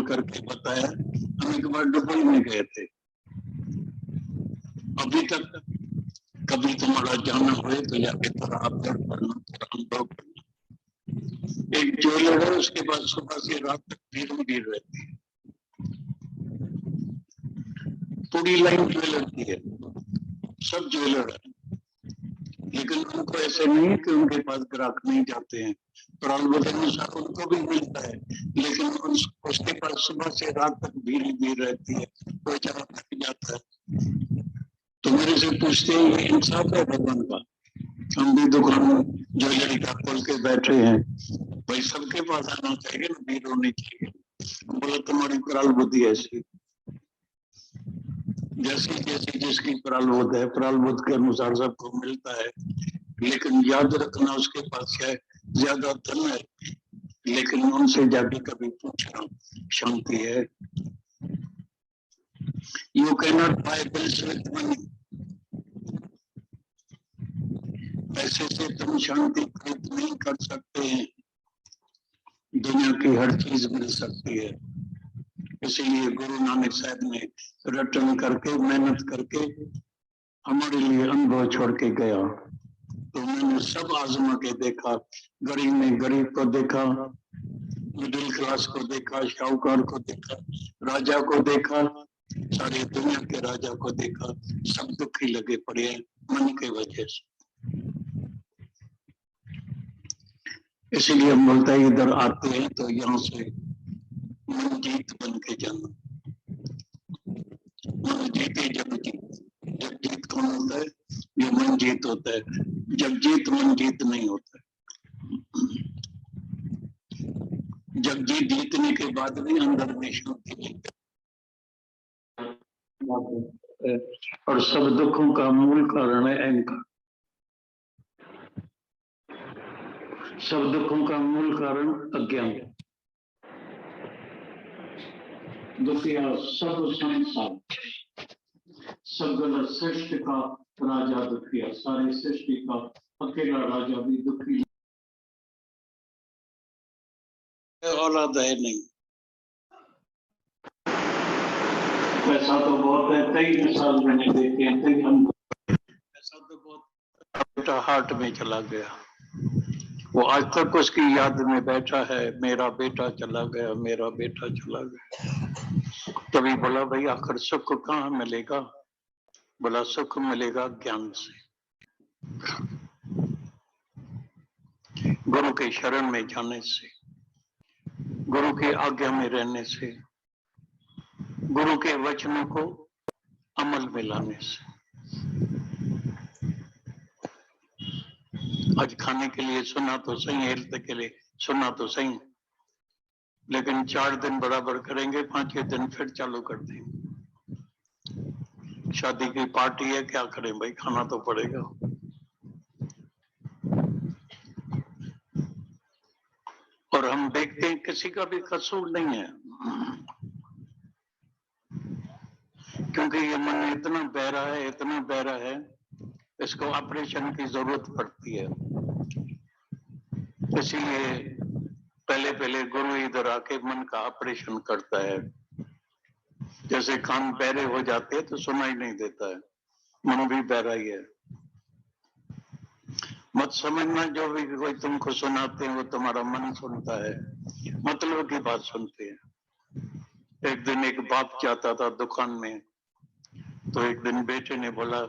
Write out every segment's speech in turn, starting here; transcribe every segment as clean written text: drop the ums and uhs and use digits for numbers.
करके बताया, हम एक बार डुबई में गए थे, अभी तक कभी तुम्हारा जाना हुए तो जाके थोड़ा अवसर करना, थोड़ा अनुभव करना। एक ज्वेलर है, उसके बाद सुबह से रात तक भीड़ रहती है, पूरी लाइन ज्वेलर की है, सब ज्वेलर है, लेकिन उनको ऐसे नहीं कि उनके पास ग्राहक नहीं जाते हैं, प्रारंभ अनुसार उनको भी मिलता है, लेकिन उसके पास सुबह से रात तक भीड़ रहती है, कोई जगह थक जाता है तो मेरे से पूछते हैं ये इंसाफ है भगवान का, हम भी दुकान ज्वेलरी का खोल के बैठे हैं, भाई सबके पास आना चाहिए ना, भीड़ होनी चाहिए। बोला तुम्हारी प्राल बुद्धि ऐसी, जैसी जैसी जिसकी प्राल बुद्धि है, प्राल बुद्धि के अनुसार सबको मिलता है, लेकिन याद रखना उसके पास है ज्यादा धन है, लेकिन उनसे जाके कभी पूछना, शांति है। You cannot buy bliss with money, पैसे से तुम शांति खरीद नहीं कर सकते हैं, दुनिया की हर चीज मिल सकती है। इसीलिए गुरु नानक साहब ने रटन करके मेहनत करके हमारे लिए अनुभव छोड़ के गया, तो मैंने सब आजमा के देखा, गरीब में गरीब को देखा, मिडिल क्लास को देखा, शाहूकार को देखा, राजा को देखा, सारी दुनिया के राजा को देखा, सब दुखी लगे पड़े हैं मन के वजह से। इसीलिए हम बोलते हैं इधर आते हैं तो यहाँ से मन जीत बन के जाना, मन जीते जग जीत। जग जीत कौन होता है? ये मन जीत होता है, जग जीत मन जीत नहीं होता है। जग जीत जीतने के बाद भी अंदर में शांति नहीं, और सब दुखों का मूल कारण है अहंकार। सब दुखों का मूल कारण अज्ञान। दुखिया सब संसार, सगल सृष्टि का राजा दुखिया, सारी सृष्टि का अकेला राजा भी दुखी। औलाद है नहीं, पैसा तो बहुत है, कई मिसाल मैंने देखे हैं, कई हम पैसा तो बहुत, बेटा हार्ट में चला गया, वो आज तक उसकी याद में बैठा है, मेरा बेटा चला गया, मेरा बेटा चला गया। तभी बोला भाई आखिर सुख कहाँ मिलेगा? बोला सुख मिलेगा ज्ञान से, गुरु के शरण में जाने से, गुरु की आज्ञा में रहने से, गुरु के वचनों को अमल में लाने से। आज खाने के लिए सुना तो सही, हेल्थ के लिए सुना तो सही, लेकिन 4 दिन बराबर करेंगे, 5वें दिन फिर चालू कर देंगे। शादी की पार्टी है, क्या करें भाई, खाना तो पड़ेगा। और हम देखते हैं किसी का भी कसूर नहीं है, क्योंकि ये मन इतना बहरा है, इतना बहरा है, इसको ऑपरेशन की जरूरत पड़ती है। इसीलिए पहले पहले गुरु इधर आके मन का ऑपरेशन करता है। जैसे कान बहरे हो जाते हैं तो सुनाई नहीं देता है, मन भी बहरा ही है। मत समझना जो भी कोई तुमको सुनाते हैं वो तुम्हारा मन सुनता है, मतलब की बात सुनते हैं। एक दिन एक बाप जाता था दुकान में, तो एक दिन बेटे ने बोला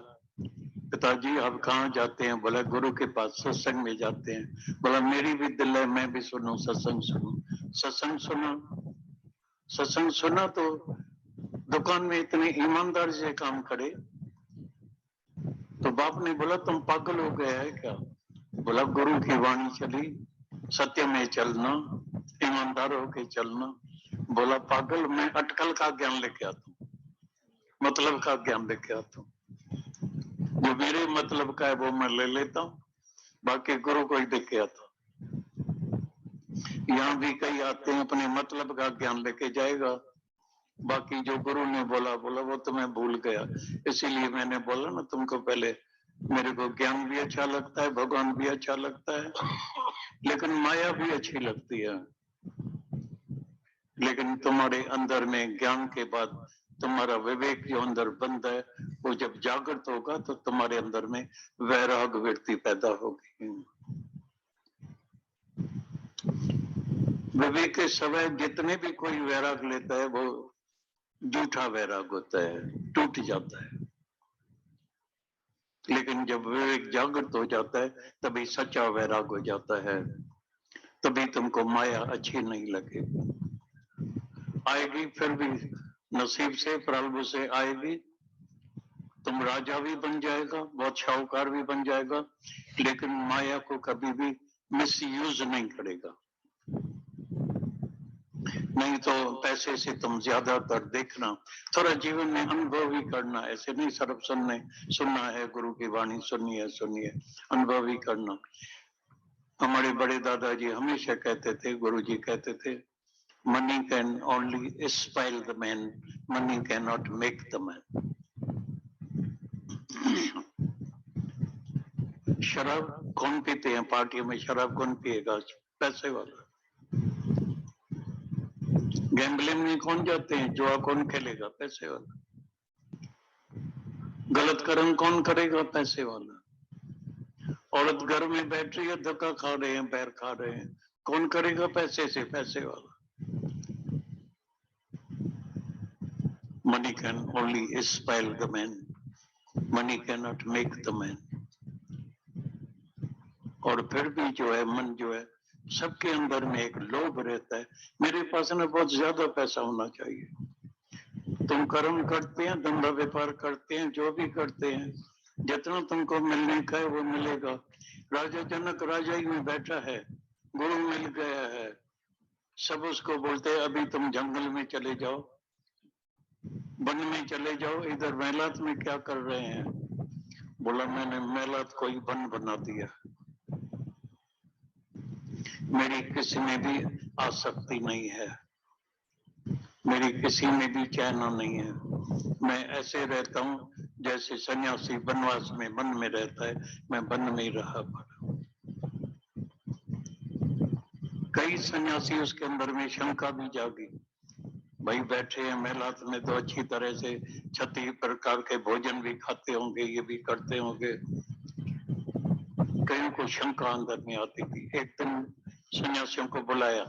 पिताजी आप कहाँ जाते हैं? बोला गुरु के पास, सत्संग में जाते हैं। बोला मेरी भी दिल है मैं भी सुनूं, सत्संग सुनूं। सत्संग सुना, सत्संग सुना तो दुकान में इतने ईमानदारी से काम करे, तो बाप ने बोला तुम पागल हो गया है क्या? बोला गुरु की वाणी चली, सत्य में चलना, ईमानदार होके चलना। बोला पागल, मैं अटकल का ज्ञान लेके आता हूँ, मतलब का ज्ञान लेके आता हूँ, जो मेरे मतलब का है वो मैं ले लेता हूँ, बाकी गुरु को ही देख के आता हूँ। यहाँ भी कई आते हैं अपने मतलब का ज्ञान लेके जाएगा, बाकी जो गुरु ने बोला वो तो मैं भूल गया। इसीलिए मैंने बोला ना तुमको पहले, मेरे को ज्ञान भी अच्छा लगता है, भगवान भी अच्छा लगता है, लेकिन माया भी अच्छी लगती है। लेकिन तुम्हारे अंदर में ज्ञान के बाद तुम्हारा विवेक जो अंदर बंद है, वो जब जागृत होगा तो तुम्हारे अंदर में वैराग वृत्ति पैदा होगी। विवेक के समय जितने भी कोई वैराग लेता है वो झूठा वैराग होता है, टूट जाता है। लेकिन जब विवेक जागृत हो जाता है तभी सच्चा वैराग हो जाता है, तभी तुमको माया अच्छी नहीं लगेगी। आएगी फिर भी नसीब से, प्रारब्ध से आएगी। तुम राजा भी बन जाएगा, बहुत शाहूकार भी बन जाएगा, लेकिन माया को कभी भी मिसयूज नहीं करेगा। नहीं तो पैसे से तुम ज्यादातर देखना, थोड़ा जीवन में अनुभव ही करना, ऐसे नहीं सिर्फ सुनना है, गुरु की वाणी सुनिए, अनुभव ही करना। हमारे बड़े दादाजी हमेशा कहते थे, गुरु जी कहते थे, money can only स्पाइल the man, money can not make the man. शराब कौन पीते हैं पार्टियों में? शराब कौन पिएगा? पैसे वाला। गैम्बलिंग में कौन जाते हैं? जुआ कौन खेलेगा? पैसे वाला। गलत कर्म कौन करेगा? पैसे वाला। औरत घर में बैठ रही है, धक्का खा रहे हैं, पैर खा रहे हैं, कौन करेगा? पैसे से, पैसे वाला। Money can only स्पाइल the man, money can not make the man. और फिर भी जो है मन जो है, सबके अंदर में एक लोभ रहता है, मेरे पास ना बहुत ज्यादा पैसा होना चाहिए। तुम कर्म करते हैं, धंधा व्यापार करते हैं, जो भी करते हैं, जितना तुमको मिलने का है वो मिलेगा। राजा जनक राजाई में बैठा है, गुरु मिल गया है, सब उसको बोलते हैं अभी तुम जंगल में चले जाओ, वन में चले जाओ, इधर मेलात में क्या कर रहे हैं? बोला मैंने मेलात कोई वन बना दिया, मेरी किसी में भी आसक्ति नहीं है, मेरी किसी में भी चैन नहीं है, मैं ऐसे रहता हूं जैसे सन्यासी वनवास में वन में रहता है, मैं वन में ही रहा पड़ा। कई सन्यासी उसके अंदर में शंका भी जागी, भाई बैठे हैं मेलात में तो अच्छी तरह से 36 प्रकार के भोजन भी खाते होंगे, ये भी करते होंगे। कईयों को शंका अंदर में आती थी। एक दिन सन्यासियों को बुलाया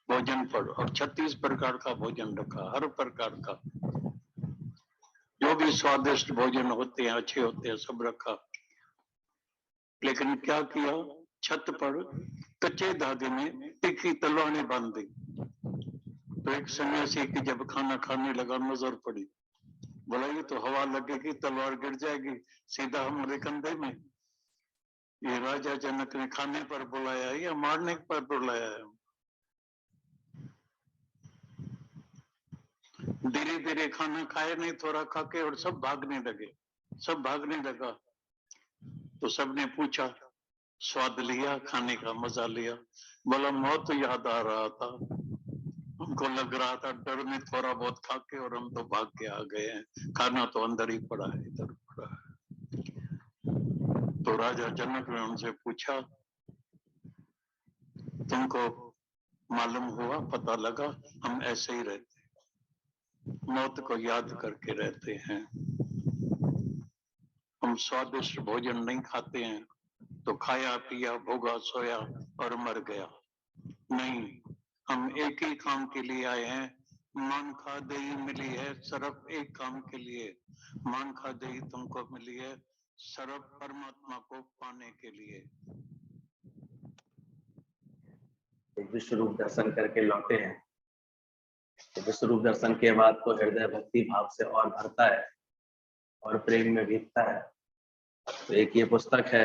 भोजन पर, और 36 प्रकार का भोजन रखा, हर प्रकार का जो भी स्वादिष्ट भोजन होते हैं, अच्छे होते हैं, सब रखा। लेकिन क्या किया, छत पर कच्चे धागे में तीखी तलवारें बांध दी। तो एक सन्यासी की जब खाना खाने लगा नजर पड़ी, बोला ये तो हवा लगेगी, तलवार गिर जाएगी सीधा हमारे कंधे में। ये राजा जनक ने खाने पर बुलाया है या मारने पर बुलाया है? धीरे धीरे खाना खाए नहीं, थोड़ा खा के, और सब भागने लगे, सब भागने लगा। तो सबने पूछा, स्वाद लिया, खाने का मजा लिया? बोला मौत याद आ रहा था, हमको लग रहा था डर में थोड़ा बहुत खा के और हम तो भाग के आ गए हैं, खाना तो अंदर ही पड़ा है, इधर पड़ा है। तो राजा जनक ने उनसे पूछा, तुमको मालूम हुआ, पता लगा? हम ऐसे ही रहते, मौत को याद करके रहते हैं। हम स्वादिष्ट भोजन नहीं खाते हैं तो खाया पिया, भोगा, सोया और मर गया। नहीं, हम एक ही काम के लिए आए हैं, मान खा दही मिली है सिर्फ एक काम के लिए, मान खा दही तुमको मिली है सिर्फ परमात्मा को पाने के लिए। विश्व रूप दर्शन करके लौटे हैं, तो विश्व रूप दर्शन के बाद तो हृदय भक्ति भाव से और भरता है और प्रेम में भीगता है। तो एक ये पुस्तक है,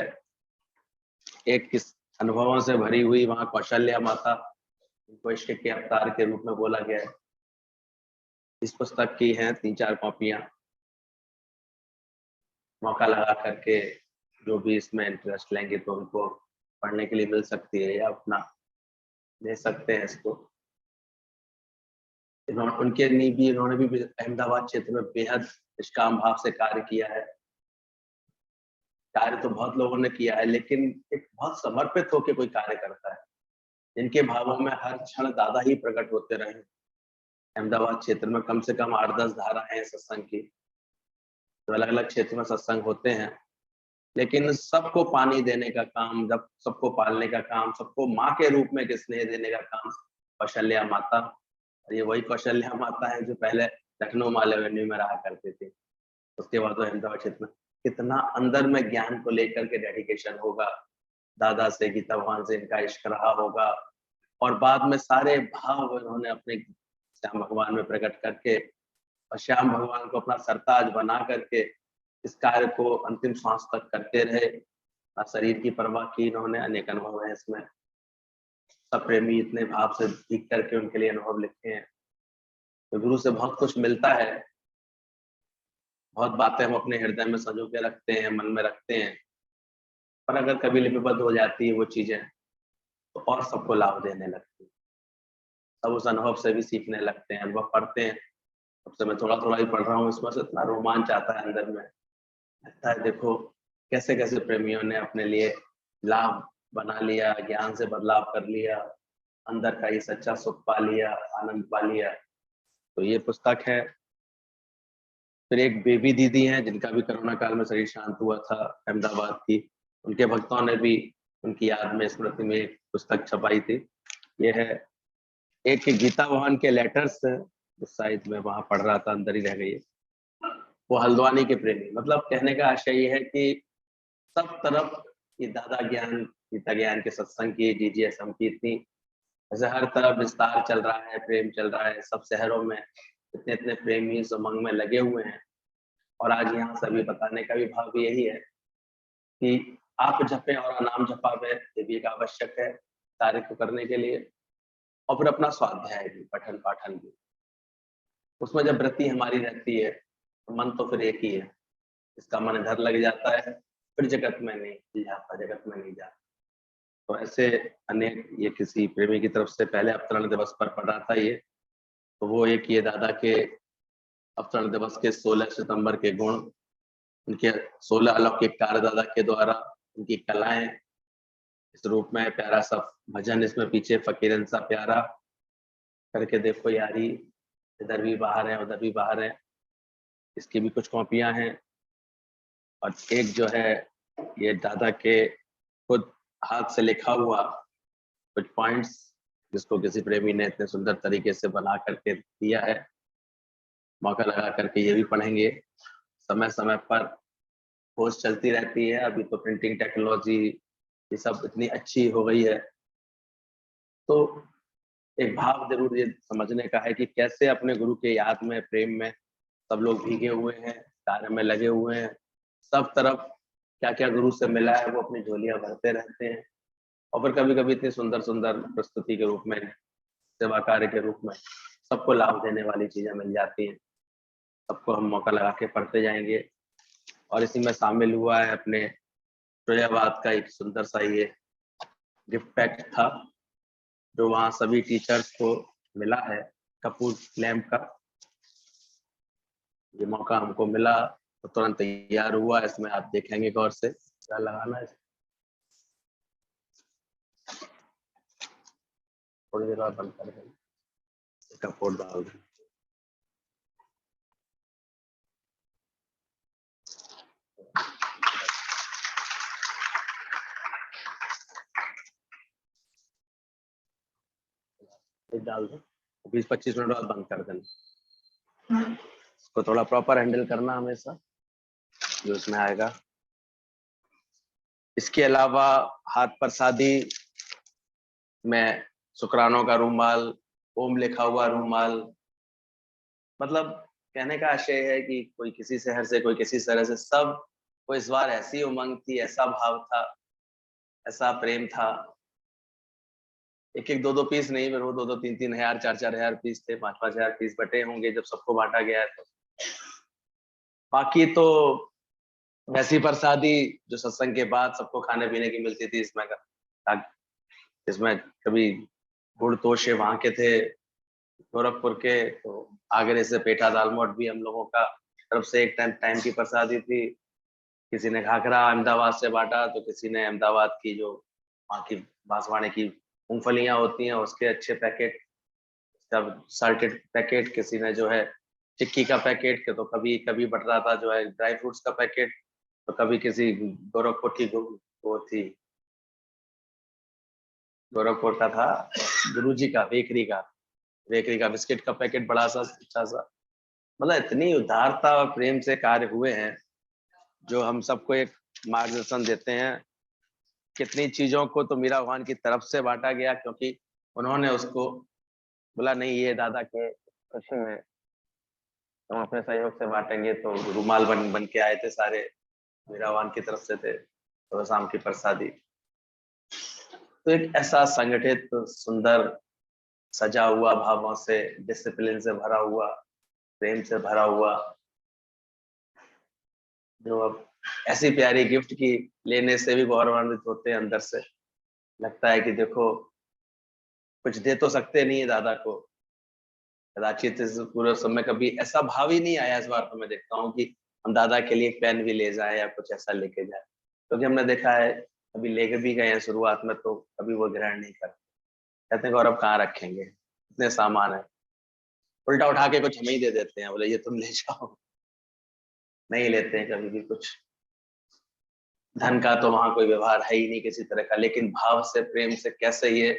एक किस अनुभवों से भरी हुई, वहां कौशल्या माता उनको इश्क के अवतार के रूप में बोला गया है। इस पुस्तक की हैं 3-4 कॉपियां, मौका लगा करके जो भी इसमें इंटरेस्ट लेंगे तो उनको पढ़ने के लिए मिल सकती है या अपना ले सकते हैं इसको। इन्होंने भी अहमदाबाद क्षेत्र में बेहद निष्काम भाव से कार्य किया है। कार्य तो बहुत लोगों ने किया है, लेकिन एक बहुत समर्पित होकर कोई कार्य करता है जिनके भावों में हर क्षण दादा ही प्रकट होते रहे। अहमदाबाद क्षेत्र में कम से कम 8-10 धाराएं हैं सत्संग की, तो अलग अलग क्षेत्र में सत्संग होते हैं, लेकिन सबको पानी देने का काम, जब सबको पालने का काम, सबको माँ के रूप में के स्नेह देने का काम कौशल्या माता। और ये वही कौशल्या माता है जो पहले लखनऊ माल एवेन्यू में रहा करती थी, उसके बाद तो अहमदाबाद क्षेत्र में। कितना अंदर में ज्ञान को लेकर के डेडिकेशन होगा, दादा से, गीता भगवान से इनका इश्क रहा होगा, और बाद में सारे भाव इन्होंने अपने श्याम भगवान में प्रकट करके और श्याम भगवान को अपना सरताज बना करके इस कार्य को अंतिम सांस तक करते रहे। ना शरीर की परवाह की इन्होंने, अनेक अनुभव है इसमें। सब प्रेमी इतने भाव से भीग करके उनके लिए अनुभव लिखे हैं। तो गुरु से बहुत कुछ मिलता है, बहुत बातें हम अपने हृदय में संजो के रखते हैं, मन में रखते हैं, पर अगर कभी लिपिबद्ध हो जाती है वो चीजें तो और सबको लाभ देने लगती है। सब उस अनुभव से भी सीखने लगते हैं, अनुभव पढ़ते हैं। अब से मैं थोड़ा थोड़ा ही पढ़ रहा हूँ, इसमें से इतना रोमांच आता है अंदर में, लगता है देखो कैसे कैसे प्रेमियों ने अपने लिए लाभ बना लिया, ज्ञान से बदलाव कर लिया, अंदर का ये सच्चा सुख पा लिया, आनंद पा लिया। तो ये पुस्तक है। फिर एक बेबी दीदी हैं जिनका भी कोरोना काल में शरीर शांत हुआ था, अहमदाबाद की, उनके भक्तों ने भी उनकी याद में, स्मृति में एक पुस्तक छपाई थी। ये है एक गीता भवन के लेटर्स, उस साइड में वहां पढ़ रहा था, अंदर ही रह गई है। वो हल्द्वानी के प्रेमी, मतलब कहने का आशय ये है कि सब तरफ ये दादा ज्ञान, गीता ज्ञान के सत्संग की, जीजीएसएम की इतनी, ऐसे हर तरफ विस्तार चल रहा है, प्रेम चल रहा है, सब शहरों में इतने इतने प्रेमी इस उमंग में लगे हुए हैं। और आज यहाँ सभी बताने का भी भाव भी यही है कि आप जपें और नाम जपावे, ये भी एक आवश्यक है कार्य को करने के लिए। और फिर अपना स्वाध्याय भी, पठन पाठन भी, उसमें जब वृत्ति हमारी रहती है तो मन तो फिर एक ही है, इसका मन इधर लग जाता है, फिर जगत में नहीं जाता, जगत में नहीं जाता। तो ऐसे अनेक, ये किसी प्रेमी की तरफ से पहले अवतरण दिवस पर पढ़ा था ये, तो वो एक ये दादा के अवतरण दिवस के 16 सितंबर के गुण, उनके 16 अलौकिक कार्य दादा के द्वारा, उनकी कलाएं, इस रूप में प्यारा सा भजन इसमें पीछे, फकीरन सा प्यारा करके देखो यारी, इधर भी बाहर है उधर भी बाहर है, इसकी भी कुछ कॉपियां हैं। और एक जो है ये दादा के खुद हाथ से लिखा हुआ कुछ पॉइंट्स, जिसको किसी प्रेमी ने इतने सुंदर तरीके से बना करके दिया है, मौका लगा करके ये भी पढ़ेंगे। समय समय पर खोज चलती रहती है, अभी तो प्रिंटिंग टेक्नोलॉजी ये सब इतनी अच्छी हो गई है, तो एक भाव जरूर ये समझने का है कि कैसे अपने गुरु के याद में, प्रेम में सब लोग भीगे हुए हैं, कार्य में लगे हुए हैं, सब तरफ क्या क्या गुरु से मिला है वो अपनी झोलियां भरते रहते हैं। और फिर कभी कभी इतनी सुंदर सुंदर प्रस्तुति के रूप में, सेवा कार्य के रूप में सबको लाभ देने वाली चीजें मिल जाती हैं, सबको हम मौका लगा के पढ़ते जाएंगे। और इसी में शामिल हुआ है अपने फिरोजाबाद का एक सुंदर सा ये गिफ्ट पैक था, जो वहाँ सभी टीचर्स को मिला है, कपूर लैम्प का। ये मौका हमको मिला तो तुरंत तैयार हुआ, इसमें आप देखेंगे गौर से क्या लगाना है, थोड़ी देर बाद बंद कर देंगे, कपूर डाल दें। डाल दो, 20-25 मिनट बाद बंद कर देना। इसको थोड़ा प्रॉपर हैंडल करना हमेशा, जो इसमें आएगा। इसके अलावा हाथ प्रसादी में शुक्रानों का रूमाल, ओम लिखा हुआ रूमाल, मतलब कहने का आशय है कि कोई किसी शहर से, कोई किसी शहर से, सब को इस बार ऐसी उमंग थी, ऐसा भाव था, ऐसा प्रेम था। एक एक 2-2 पीस नहीं, मेरे वो 2-2, 3-3 हजार, 4-4 हजार पीस थे, 5-5 हजार पीस बटे होंगे जब सबको बांटा गया है। तो बाकी तो वैसी प्रसादी जो सत्संग के बाद सबको खाने पीने की मिलती थी, इसमें कभी गुड़ तोशे वहां के थे गोरखपुर के, तो आगरे से पेठा दाल मोट भी हम लोगों का तरफ से एक टाइम की प्रसादी थी। किसी ने घाघरा अहमदाबाद से बांटा, तो किसी ने अहमदाबाद की जो वहाँ की बांसवाड़े की मूंगफलियां होती हैं उसके अच्छे पैकेट, सब साल्टेड पैकेट, किसी ने जो है टिक्की का पैकेट के, तो कभी कभी बट रहा था जो है ड्राई फ्रूट्स का पैकेट, तो कभी किसी गोरखपुर की वो थी, गोरखपुर का था गुरुजी का बेकरी का बिस्किट का पैकेट, बड़ा सा अच्छा सा। मतलब इतनी उदारता और प्रेम से कार्य हुए हैं जो हम सबको एक मार्गदर्शन देते हैं। कितनी चीजों को तो मीरा भगवान की तरफ से बांटा गया, क्योंकि उन्होंने उसको बोला नहीं ये दादा के खुशी में हम अपने सहयोग से बांटेंगे, तो रुमाल बन के आए थे सारे, मीरा भगवान की तरफ से थे, तो शाम की प्रसादी। तो एक ऐसा संगठित सुंदर सजा हुआ, भावों से डिसिप्लिन से भरा हुआ, प्रेम से भरा हुआ, जो अब ऐसी प्यारी गिफ्ट की लेने से भी गौरवान्वित होते हैं अंदर से। लगता है कि देखो कुछ दे तो सकते नहीं है दादा को, कदाचित इस पूरे समय कभी ऐसा भाव ही नहीं आया। इस बार तो मैं देखता हूँ कि हम दादा के लिए पेन भी ले जाए या कुछ ऐसा लेके जाए, क्योंकि हमने देखा है अभी लेके भी गए हैं शुरुआत में, तो कभी वो ग्रहण नहीं करते, कहते हैं गौरव कहाँ रखेंगे, इतने सामान है, उल्टा उठा के कुछ हमें ही दे देते हैं, बोले ये तुम ले जाओ। नहीं लेते हैं कभी भी कुछ। धन का तो वहां कोई व्यवहार है ही नहीं किसी तरह का, लेकिन भाव से प्रेम से कैसे ये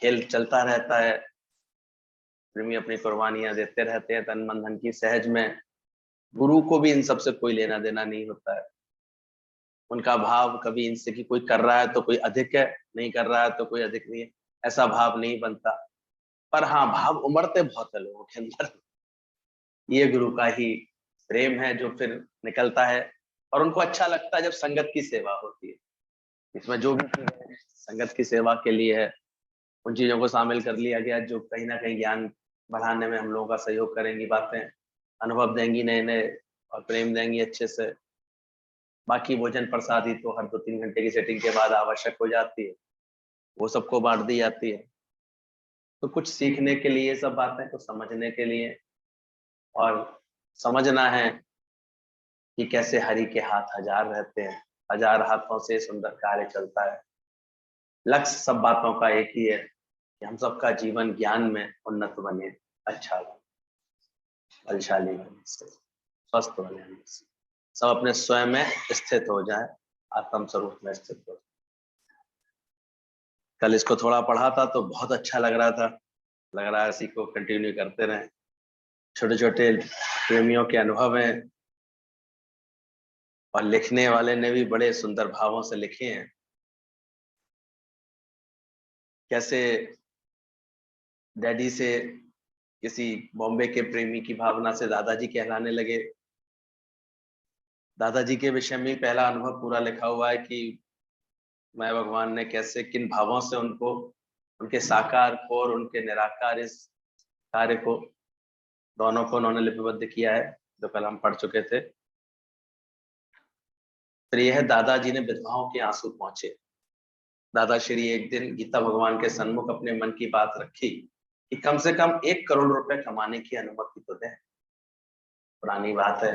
खेल चलता रहता है। प्रेमी अपनी कुर्बानियां देते रहते हैं तन मन धन की, सहज में गुरु को भी इन सब से कोई लेना देना नहीं होता है। उनका भाव कभी इनसे कि कोई कर रहा है तो कोई अधिक है, नहीं कर रहा है तो कोई अधिक नहीं है, ऐसा भाव नहीं बनता। पर हाँ, भाव उमड़ते बहुत है लोगों के अंदर। ये गुरु का ही प्रेम है जो फिर निकलता है, और उनको अच्छा लगता है जब संगत की सेवा होती है। इसमें जो भी चीजें संगत की सेवा के लिए है, उन चीजों को शामिल कर लिया गया जो कहीं ना कहीं ज्ञान बढ़ाने में हम लोगों का सहयोग करेंगी, बातें अनुभव देंगी नए नए, और प्रेम देंगी अच्छे से। बाकी भोजन प्रसादी तो हर 2-3 घंटे की सेटिंग के बाद आवश्यक हो जाती है, वो सबको बांट दी जाती है। तो कुछ सीखने के लिए सब बातें, कुछ समझने के लिए, और समझना है कि कैसे हरि के हाथ हजार रहते हैं, हजार हाथों से सुंदर कार्य चलता है। लक्ष्य सब बातों का एक ही है कि हम सबका जीवन ज्ञान में उन्नत बने, अच्छा बने, बलशाली बने, स्वस्थ बने, सब अपने स्वयं में स्थित हो जाए, आत्म स्वरूप में स्थित हो जाए। कल इसको थोड़ा पढ़ा था तो बहुत अच्छा लग रहा था, लग रहा है इसी को कंटिन्यू करते रहें। छोटे छोटे प्रेमियों के अनुभव हैं, और लिखने वाले ने भी बड़े सुंदर भावों से लिखे हैं। कैसे डैडी से किसी बॉम्बे के प्रेमी की भावना से दादाजी कहलाने लगे। दादाजी के विषय में पहला अनुभव पूरा लिखा हुआ है कि मैं भगवान ने कैसे किन भावों से उनको, उनके साकार को और उनके निराकार इस कार्य को, दोनों को उन्होंने लिपिबद्ध किया है, जो कल हम पढ़ चुके थे। फिर यह दादाजी ने विधवाओं के आंसू पहुंचे। दादा श्री एक दिन गीता भगवान के सन्मुख अपने मन की बात रखी कि कम से कम 1 करोड़ रुपए कमाने की अनुमति तो दें। पुरानी बात है,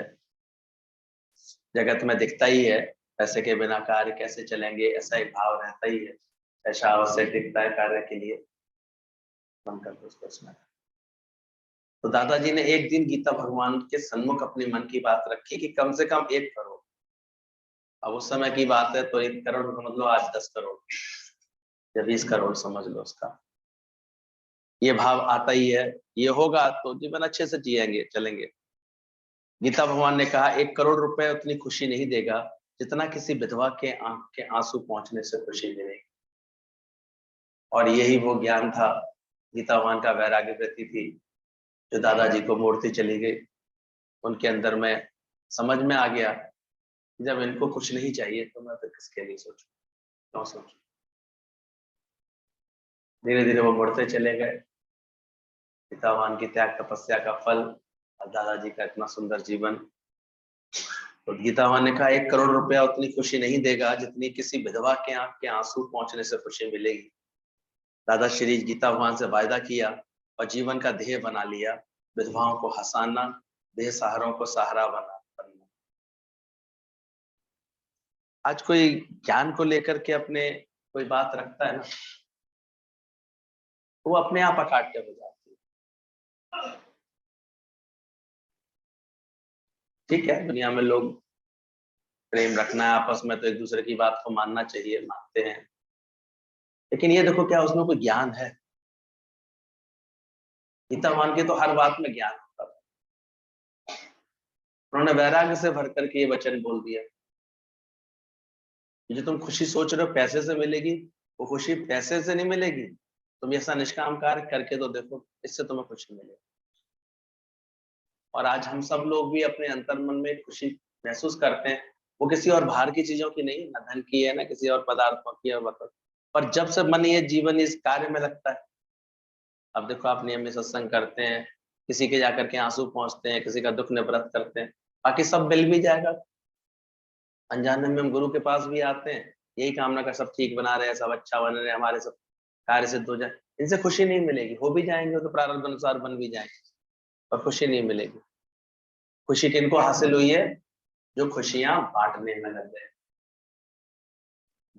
जगत में दिखता ही है पैसे के बिना कार्य कैसे चलेंगे, ऐसा एक भाव रहता ही है, ऐसा आवश्यक दिखता है कार्य के लिए, मन कर उसको सुना। तो दादाजी ने एक दिन गीता भगवान के सन्मुख अपने मन की बात रखी कि कम से कम 1 करोड़। अब उस समय की बात है तो 1 करोड़ समझ लो आज 10 करोड़ या 20 करोड़ समझ लो उसका। ये भाव आता ही है, ये होगा तो जीवन अच्छे से जिएंगे, चलेंगे। गीता भगवान ने कहा 1 करोड़ रुपए उतनी खुशी नहीं देगा जितना किसी विधवा के आंख के आंसू पहुंचने से खुशी मिलेगी। और यही वो ज्ञान था, गीता भगवान का वैराग्य वृत्ति थी, जो दादाजी को मूर्ति चली गई, उनके अंदर में समझ में आ गया कि जब इनको कुछ नहीं चाहिए तो मैं फिर किसके लिए सोचूं, क्यों सोचूं। धीरे धीरे वो बढ़ते चले गए। गीता भगवान की त्याग तपस्या का फल और दादाजी का इतना सुंदर जीवन। तो गीता भगवान ने कहा 1 करोड़ रुपया उतनी खुशी नहीं देगा जितनी किसी विधवा के आंख के आंसू पहुंचने से खुशी मिलेगी। दादा श्री गीता भगवान से वायदा किया और जीवन का ध्येय बना लिया, विधवाओं को हंसाना, बेसहारों को सहारा बनना। आज कोई ज्ञान को लेकर के अपने कोई बात रखता है ना, वो अपने आप अकाट्य हो जाती है। ठीक है, दुनिया में लोग प्रेम रखना है आपस में तो एक दूसरे की बात को मानना चाहिए, मानते हैं, लेकिन ये देखो क्या उसमें कोई ज्ञान है? गीता मान के तो हर बात में ज्ञान होता था। उन्होंने वैराग्य से भर करके ये वचन बोल दिया, जो तुम खुशी सोच रहे हो पैसे से मिलेगी, वो खुशी पैसे से नहीं मिलेगी। तुम ऐसा निष्काम कार्य करके तो देखो, इससे तुम्हें खुशी मिलेगी। और आज हम सब लोग भी अपने अंतर्मन में खुशी महसूस करते हैं, वो किसी और बाहर की चीजों की नहीं, ना धन की है, ना किसी और पदार्थों की है, पर जब से मन ये जीवन इस कार्य में लगता है, अब देखो आप नियम में सत्संग करते हैं, किसी के जाकर के आंसू पहुंचते हैं, किसी का दुख निवृत्त करते हैं, बाकी सब मिल भी जाएगा। अनजाने में हम गुरु के पास भी आते हैं, यही कामना का सब ठीक बना रहे हैं, सब अच्छा बन रहे हैं, हमारे सब कार्य सिद्ध हो जाए। इनसे खुशी नहीं मिलेगी, हो भी जाएंगे तो प्रारब्ध अनुसार बन भी जाएंगे, पर खुशी नहीं मिलेगी। खुशी किनको हासिल हुई है? जो खुशियां बांटने में लग गए,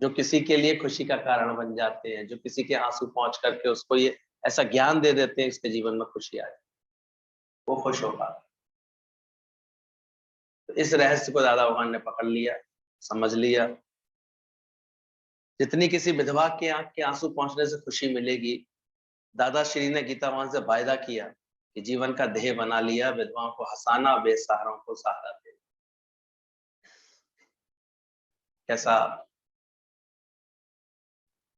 जो किसी के लिए खुशी का कारण बन जाते हैं, जो किसी के आंसू पहुंच करके उसको ये ऐसा ज्ञान दे देते हैं इसके जीवन में खुशी आए, वो खुश होगा। तो इस रहस्य को दादा भगवान ने पकड़ लिया, समझ लिया। जितनी किसी विधवा के आंख के आंसू पहुंचने से खुशी मिलेगी, दादा श्री ने गीता भगवान से वायदा किया कि जीवन का ध्येय बना लिया, विधवाओं को हंसाना, बेसहारों को सहारा देना। कैसा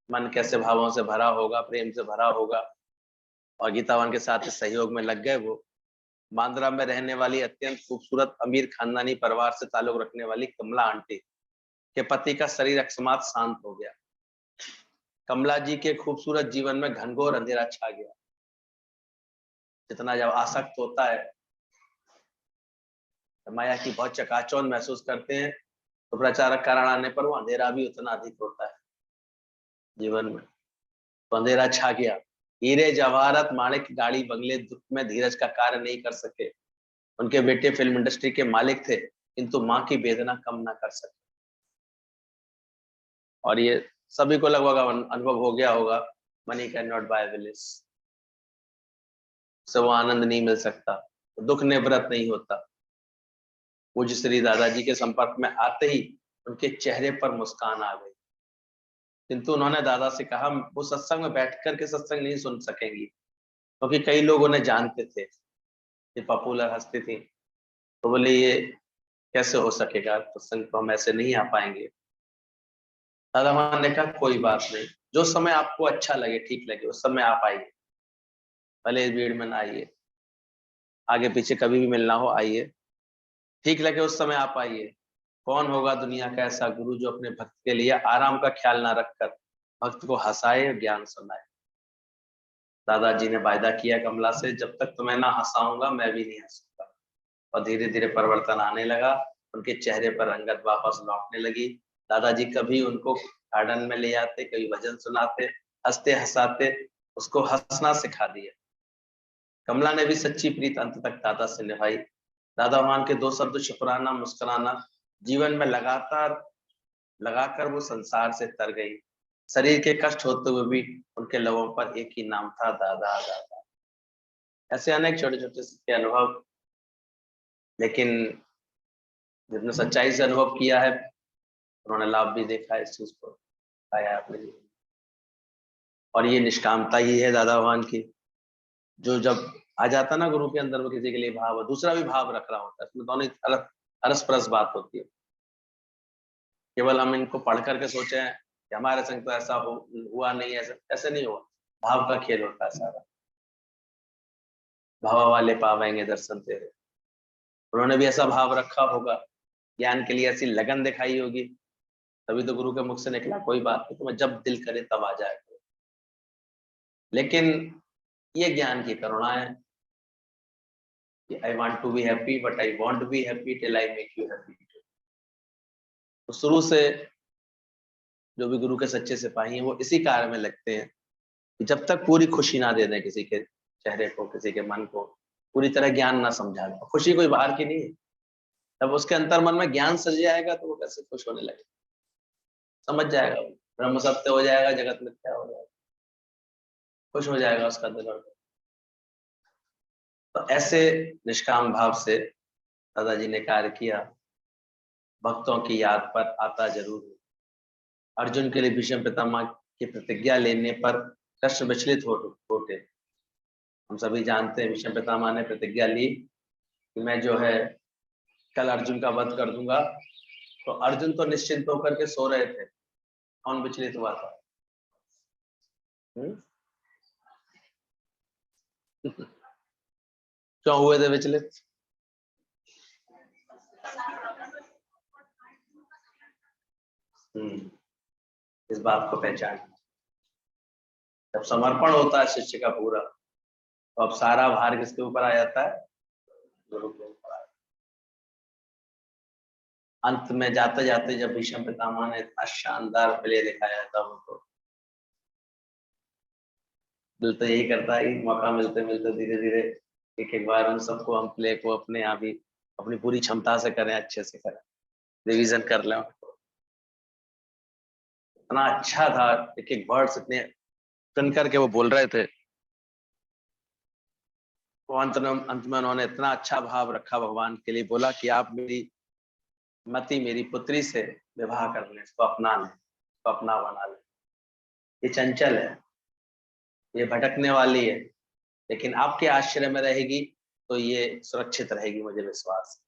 मन, कैसे भावों से भरा होगा, प्रेम से भरा होगा। और गीता भगवान के साथ इस सहयोग में लग गए। वो बांद्रा में रहने वाली अत्यंत खूबसूरत अमीर खानदानी परिवार से ताल्लुक रखने वाली कमला आंटी के पति का शरीर अकस्मात शांत हो गया। कमला जी के खूबसूरत जीवन में घनघोर अंधेरा छा गया। जितना जब आसक्त होता है, माया की बहुत चकाचौंध महसूस करते हैं, तो प्रचारक कारण आने पर वो अंधेरा भी उतना अधिक होता है जीवन में। तो अंधेरा छा गया। हीरे जवाहरात माणिक गाड़ी बंगले दुख में धीरज का कार्य नहीं कर सके। उनके बेटे फिल्म इंडस्ट्री के मालिक थे, किंतु मां की वेदना कम ना कर सके। और ये सभी को लगभग अनुभव हो गया होगा, money can not buy bliss, से वो आनंद नहीं मिल सकता, दुख निवृत्त नहीं होता। पूज्य श्री दादाजी के संपर्क में आते ही उनके चेहरे पर मुस्कान आ गई, किंतु उन्होंने दादा से कहा वो सत्संग में बैठ करके सत्संग नहीं सुन सकेंगी, क्योंकि कई लोग उन्हें जानते थे, ये पॉपुलर हस्ती थी। तो बोले ये कैसे हो सकेगा, सत्संग तो हम ऐसे नहीं आ पाएंगे। दादा मान ने कहा कोई बात नहीं, जो समय आपको अच्छा लगे, ठीक लगे, उस समय आप आइए, भले इस भीड़ में ना आइए, आगे पीछे कभी भी मिलना हो आइए, ठीक लगे उस समय आप आइए। कौन होगा दुनिया का ऐसा गुरु जो अपने भक्त के लिए आराम का ख्याल ना रखकर भक्त को हंसाए, ज्ञान सुनाए। दादाजी ने वायदा किया कमला से, जब तक तुम्हें ना हंसाऊंगा मैं भी नहीं हंसूंगा। और धीरे धीरे परिवर्तन आने लगा, उनके चेहरे पर रंगत वापस लौटने लगी। दादाजी कभी उनको गार्डन में ले जाते, कभी भजन सुनाते, हंसते हंसाते उसको हंसना सिखा दिया। कमला ने भी सच्ची प्रीत अंत तक दादा से निभाई। दादा भगवान के दो शब्द शुक्राना, मुस्कुराना, जीवन में लगातार लगाकर वो संसार से तर गई। शरीर के कष्ट होते हुए भी उनके लबों पर एक ही नाम था, दादा दादा। ऐसे अनेक छोटे छोटे से अनुभव, लेकिन जितने सच्चाई से अनुभव किया है उन्होंने लाभ भी देखा, इस चीज को पाया अपने जीवन। और ये निष्कामता ही है दादा भगवान की, जो जब आ जाता ना गुरु के अंदर, वो किसी के लिए भाव, दूसरा भी भाव रख रहा होता है, इसमें दोनों अलग अरस परस बात होती है। केवल हम इनको पढ़ करके सोचे हैं कि हमारे संग तो ऐसा हुआ नहीं, ऐसे नहीं हुआ। भाव का खेल होता है सारा। भाव वाले पावेंगे दर्शन तेरे। उन्होंने भी ऐसा भाव रखा होगा, ज्ञान के लिए ऐसी लगन दिखाई होगी, तभी तो गुरु के मुख से निकला कोई बात नहीं, तुम्हें जब दिल करे तब आ जाए। लेकिन ये ज्ञान की करुणा है कि I want to be happy but I want be happy till I make you happy. तो शुरू से जो भी गुरु के सच्चे सिपाही हैं वो इसी कार्य में लगते हैं कि जब तक पूरी खुशी ना दे दें किसी के चेहरे को, किसी के मन को, पूरी तरह ज्ञान ना समझा दें। खुशी कोई बाहर की नहीं है, जब उसके अंतर मन में ज्ञान सज जाएगा तो वो कैसे खुश होने लगे, समझ जाएगा, ब्रह्म सत्य हो जाएगा, जगत मिथ्या हो जाएगा। खुश हो जाएगा उसका दिल। और तो ऐसे निष्काम भाव से दादाजी ने कार्य किया। भक्तों की याद पर आता जरूर हूं। अर्जुन के लिए भीष्म पितामह की प्रतिज्ञा लेने पर कृष्ण विचलित होते। हम सभी जानते हैं भीष्म पितामह ने प्रतिज्ञा ली कि मैं जो है कल अर्जुन का वध कर दूंगा। तो अर्जुन तो निश्चिंत होकर के सो रहे थे, कौन विचलित हुआ था? क्यों हुए थे विचलित? इस बात को पहचान, जब समर्पण होता है शिष्य का पूरा, तो अब सारा भार किसके ऊपर आ जाता है? गुरु के ऊपर आ जाता है। अंत में जाते जाते जब भीष्म पितामह ने इतना शानदार प्ले दिखाया था उनको, दिल तो यही करता है कि मौका मिलते मिलते धीरे धीरे एक एक बार उन सबको हम प्ले को अपने आप ही अपनी पूरी क्षमता से करें, अच्छे से करें, रिवीजन कर लें उनको। इतना अच्छा था, एक एक वर्ड्स इतने सुन करके वो बोल रहे थे। वो अंत में उन्होंने इतना अच्छा भाव रखा भगवान के लिए, बोला कि आप मेरी मति, मेरी पुत्री से विवाह कर लें, इसको अपना लें, इसको अपना बना लें। ये चंचल है, ये भटकने वाली है, लेकिन आपके आश्रय में रहेगी तो ये सुरक्षित रहेगी, मुझे विश्वास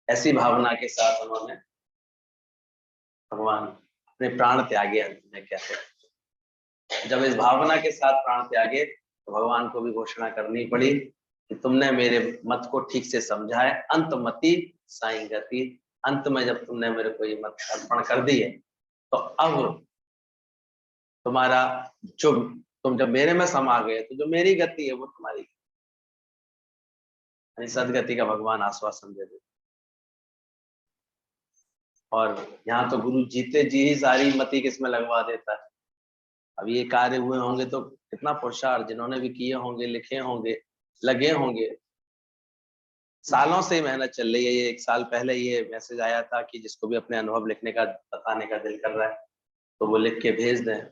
है। ऐसी भावना के साथ उन्होंने भगवान अपने प्राण त्यागे। अंत में क्या है, जब इस भावना के साथ प्राण त्यागे तो भगवान को भी घोषणा करनी पड़ी कि तुमने मेरे मत को ठीक से समझा है। अंत मति साईं गति, अंत में जब तुमने मेरे को ये मत अर्पण कर दी है, तो अब तुम्हारा जो तुम जब मेरे में समा गए तो जो मेरी गति है वो तुम्हारी सदगति का भगवान आश्वासन दे देते। और यहाँ तो गुरु जीते जी ही सारी मति किसमें लगवा देता है। अब ये कार्य हुए होंगे तो कितना पुरुषार्थ जिन्होंने भी किए होंगे, लिखे होंगे, लगे होंगे, सालों से मेहनत चल रही है। ये 1 साल पहले ये मैसेज आया था कि जिसको भी अपने अनुभव लिखने का, बताने का दिल कर रहा है तो वो लिख के भेज दें।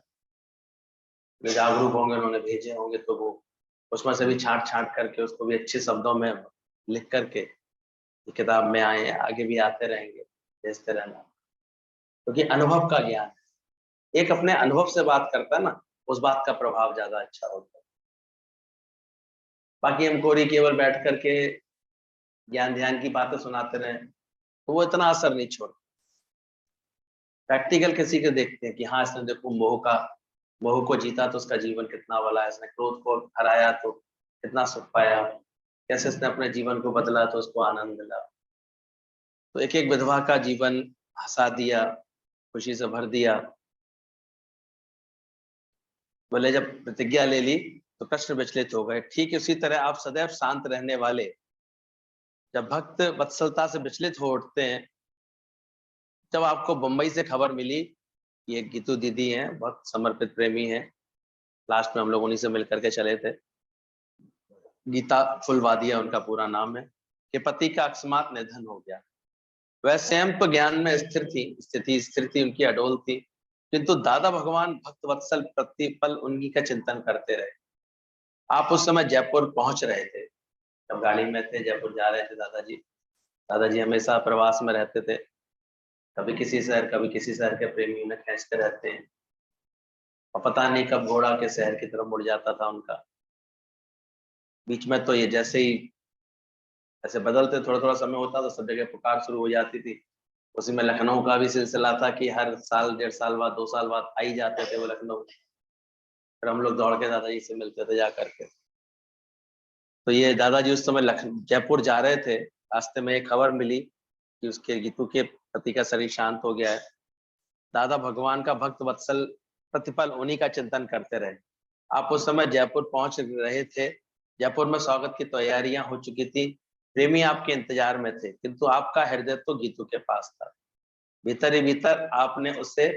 जागरूक होंगे, उन्होंने भेजे होंगे तो वो उसमें से भी छांट छांट करके उसको भी अच्छे शब्दों में लिख करके किताब में आए, आगे भी आते रहेंगे, भेजते रहना, क्योंकि अनुभव का ज्ञान है। एक अपने अनुभव से बात करता है ना, उस बात का प्रभाव ज्यादा अच्छा होता है। बाकी हम कोरी केवल बैठ करके ज्ञान ध्यान की बातें सुनाते रहे तो वो इतना असर नहीं छोड़ता। प्रैक्टिकल किसी को देखते हैं कि हाँ इसने देखो मोह को जीता तो उसका जीवन कितना भला है, इसने क्रोध को हराया तो कितना सुख पाया, कैसे इसने अपने जीवन को बदला तो उसको आनंद मिला। तो एक एक विधवा का जीवन हंसा दिया, खुशी से भर दिया। बोले जब प्रतिज्ञा ले ली तो कृष्ण विचलित हो गए। ठीक उसी तरह आप सदैव शांत रहने वाले, जब भक्त वत्सलता से विचलित हो उठते हैं, जब आपको बंबई से खबर मिली, ये गीतू दीदी हैं, बहुत समर्पित प्रेमी हैं, लास्ट में हम लोग उन्हीं से मिलकर के चले थे, गीता फुलवादिया उनका पूरा नाम है, कि पति का अकस्मात निधन हो गया। वह स्वयं तो ज्ञान में स्थिर थी, स्थिर थी, उनकी अडोल थी, किंतु दादा भगवान भक्त वत्सल प्रतिपल उन्हीं का चिंतन करते रहे। आप उस समय जयपुर पहुंच रहे थे, जब गाड़ी में थे जयपुर जा रहे थे दादाजी। दादाजी हमेशा प्रवास में रहते थे, कभी किसी शहर के प्रेमी उन्हें खींचते रहते हैं, और पता नहीं कब घोड़ा के शहर की तरफ मुड़ जाता था उनका। बीच में तो ये जैसे ही ऐसे बदलते थोड़ा थोड़ा समय होता तो सब जगह पुकार शुरू हो जाती थी। उसी में लखनऊ का भी सिलसिला था कि हर साल 1.5 साल बाद 2 साल बाद आ ही जाते थे वो लखनऊ। फिर हम लोग दौड़ के दादाजी से मिलते थे जा करके। तो ये दादाजी उस समय जयपुर जा रहे थे, रास्ते में एक खबर मिली कि उसके गीतू के पति का शरीर शांत हो गया है। दादा भगवान का भक्त वत्सल प्रतिपल उन्हीं का चिंतन करते रहे। आप उस समय जयपुर पहुंच रहे थे, जयपुर में स्वागत की तैयारियां हो चुकी थी, प्रेमी आपके इंतजार में थे, किंतु आपका हृदय तो गीतू के पास था। भीतर ही भीतर आपने उसे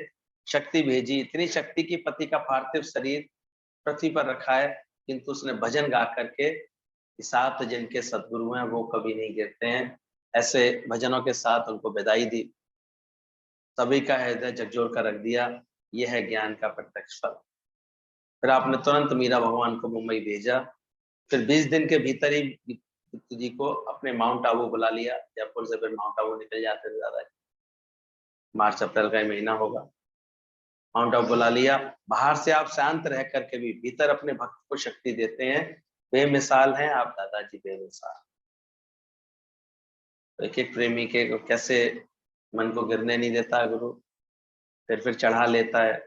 शक्ति भेजी, इतनी शक्ति की पति का पार्थिव शरीर पृथ्वी पर रखा है, किंतु उसने भजन गा करके, 7 जिनके सदगुरु हैं वो कभी नहीं गिरते हैं, ऐसे भजनों के साथ उनको विदाई दी। सभी का हृदय झकझोर कर रख दिया। यह है ज्ञान का प्रत्यक्ष फल। फिर आपने तुरंत मीरा भगवान को मुंबई भेजा। फिर 20 दिन के भीतर ही दीप्ति जी को अपने माउंट आबू बुला लिया। जयपुर से फिर माउंट आबू निकल जाते थे दादाजी, मार्च अप्रैल का ही महीना होगा। माउंट आबू बुला लिया। बाहर से आप शांत रह करके भी भीतर अपने भक्त को शक्ति देते हैं। बेमिसाल हैं आप दादाजी, बेमिसाल। एक एक प्रेमी के को कैसे मन को गिरने नहीं देता है गुरु, फिर चढ़ा लेता है।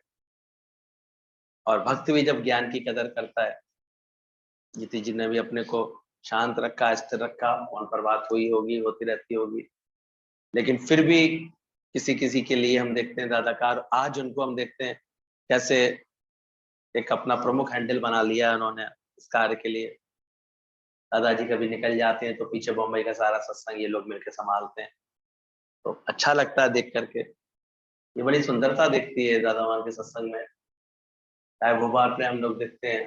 और भक्त भी जब ज्ञान की कदर करता है, जीती जी ने भी अपने को शांत रखा, स्थिर रखा। फोन पर बात हुई होगी, होती रहती होगी, लेकिन फिर भी किसी किसी के लिए हम देखते हैं दादाकार, आज उनको हम देखते हैं कैसे एक अपना प्रमुख हैंडल बना लिया उन्होंने इस कार्य के लिए। दादाजी कभी निकल जाते हैं तो पीछे बॉम्बे का सारा सत्संग ये लोग मिलकर संभालते हैं। तो अच्छा लगता है देख करके, ये बड़ी सुंदरता दिखती है दादा मान के सत्संग में। चाहे भोपाल पे हम लोग देखते हैं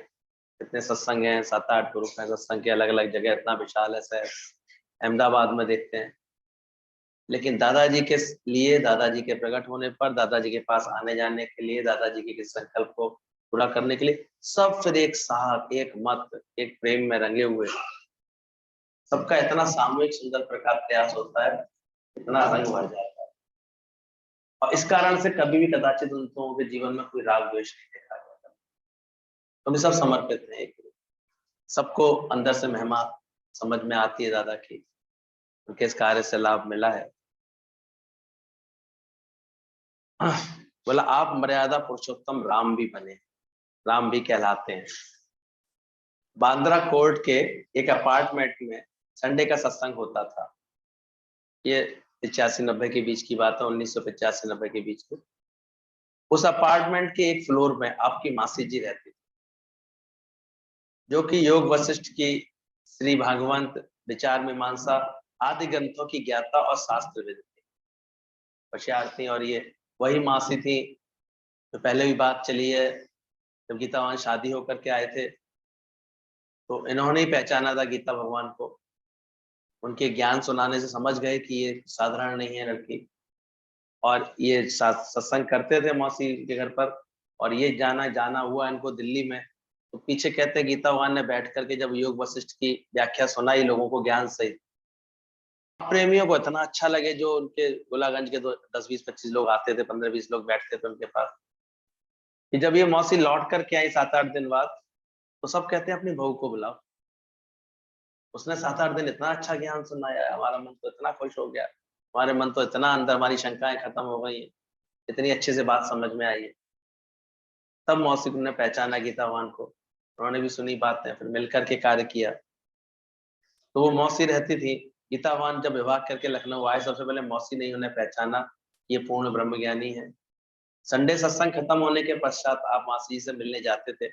कितने सत्संग हैं, 7-8 ग्रुप हैं सत्संग के, अलग अलग जगह, इतना विशाल है शहर। अहमदाबाद में देखते हैं, लेकिन दादाजी के लिए, दादाजी के प्रकट होने पर, दादाजी के पास आने जाने के लिए, दादाजी के किस संकल्प को पूरा करने के लिए सब फिर एक साथ, एक मत, एक प्रेम में रंगे हुए, सबका इतना सामूहिक सुंदर प्रकार प्रयास होता है, इतना रंग भर जाता है। और इस कारण से कभी भी कदाचित उन लोगों के जीवन में कोई राग द्वेष नहीं देखा जाता। तो भी सब समर्पित हैं एक, सबको अंदर से महिमा समझ में आती है दादा की, उनके इस कार्य से लाभ मिला है। बोला आप मर्यादा पुरुषोत्तम राम भी बने, राम भी कहलाते हैं। बांद्रा कोर्ट के एक अपार्टमेंट में संडे का सत्संग होता था। ये 85-90 के बीच की बात है, 1985-90 के बीच में। उस अपार्टमेंट के एक फ्लोर में आपकी मासी जी रहती थी, जो कि योग वशिष्ठ की, श्री भागवंत, विचार मीमांसा आदि ग्रंथों की ज्ञाता और शास्त्रविद थी, होशियार थी। और ये वही मासी थी तो पहले भी बात चली है, जब गीता भगवान शादी होकर के आए थे तो इन्होंने ही पहचाना था गीता भगवान को। उनके ज्ञान सुनाने से समझ गए कि ये साधारण नहीं है लड़की, और ये सत्संग करते थे मौसी के घर पर। और ये जाना हुआ इनको दिल्ली में, तो पीछे कहते हैं गीता भगवान ने बैठ करके जब योग वशिष्ठ की व्याख्या सुनाई लोगों को ज्ञान सहित, प्रेमियों को इतना अच्छा लगे, जो उनके गोलागंज के 10-20-25 लोग आते थे, 15-20 लोग बैठते थे उनके पास, कि जब ये मौसी लौट करके आई 7-8 दिन बाद, तो सब कहते हैं अपनी बहू को बुलाओ। उसने 7-8 दिन इतना अच्छा ज्ञान सुनाया, हमारा मन तो इतना खुश हो गया, हमारे मन तो इतना अंदर, हमारी शंकाएं खत्म हो गई है, इतनी अच्छे से बात समझ में आई है। तब मौसी ने पहचाना गीता भगवान को, उन्होंने भी सुनी बातें, फिर मिलकर के कार्य किया। तो वो मौसी रहती थी, गीता भगवान जब विवाह करके लखनऊ आए, सबसे पहले मौसी ने उन्हें पहचाना, ये पूर्ण ब्रह्म ज्ञानी है। संडे सत्संग खत्म होने के पश्चात आप मासी जी से मिलने जाते थे,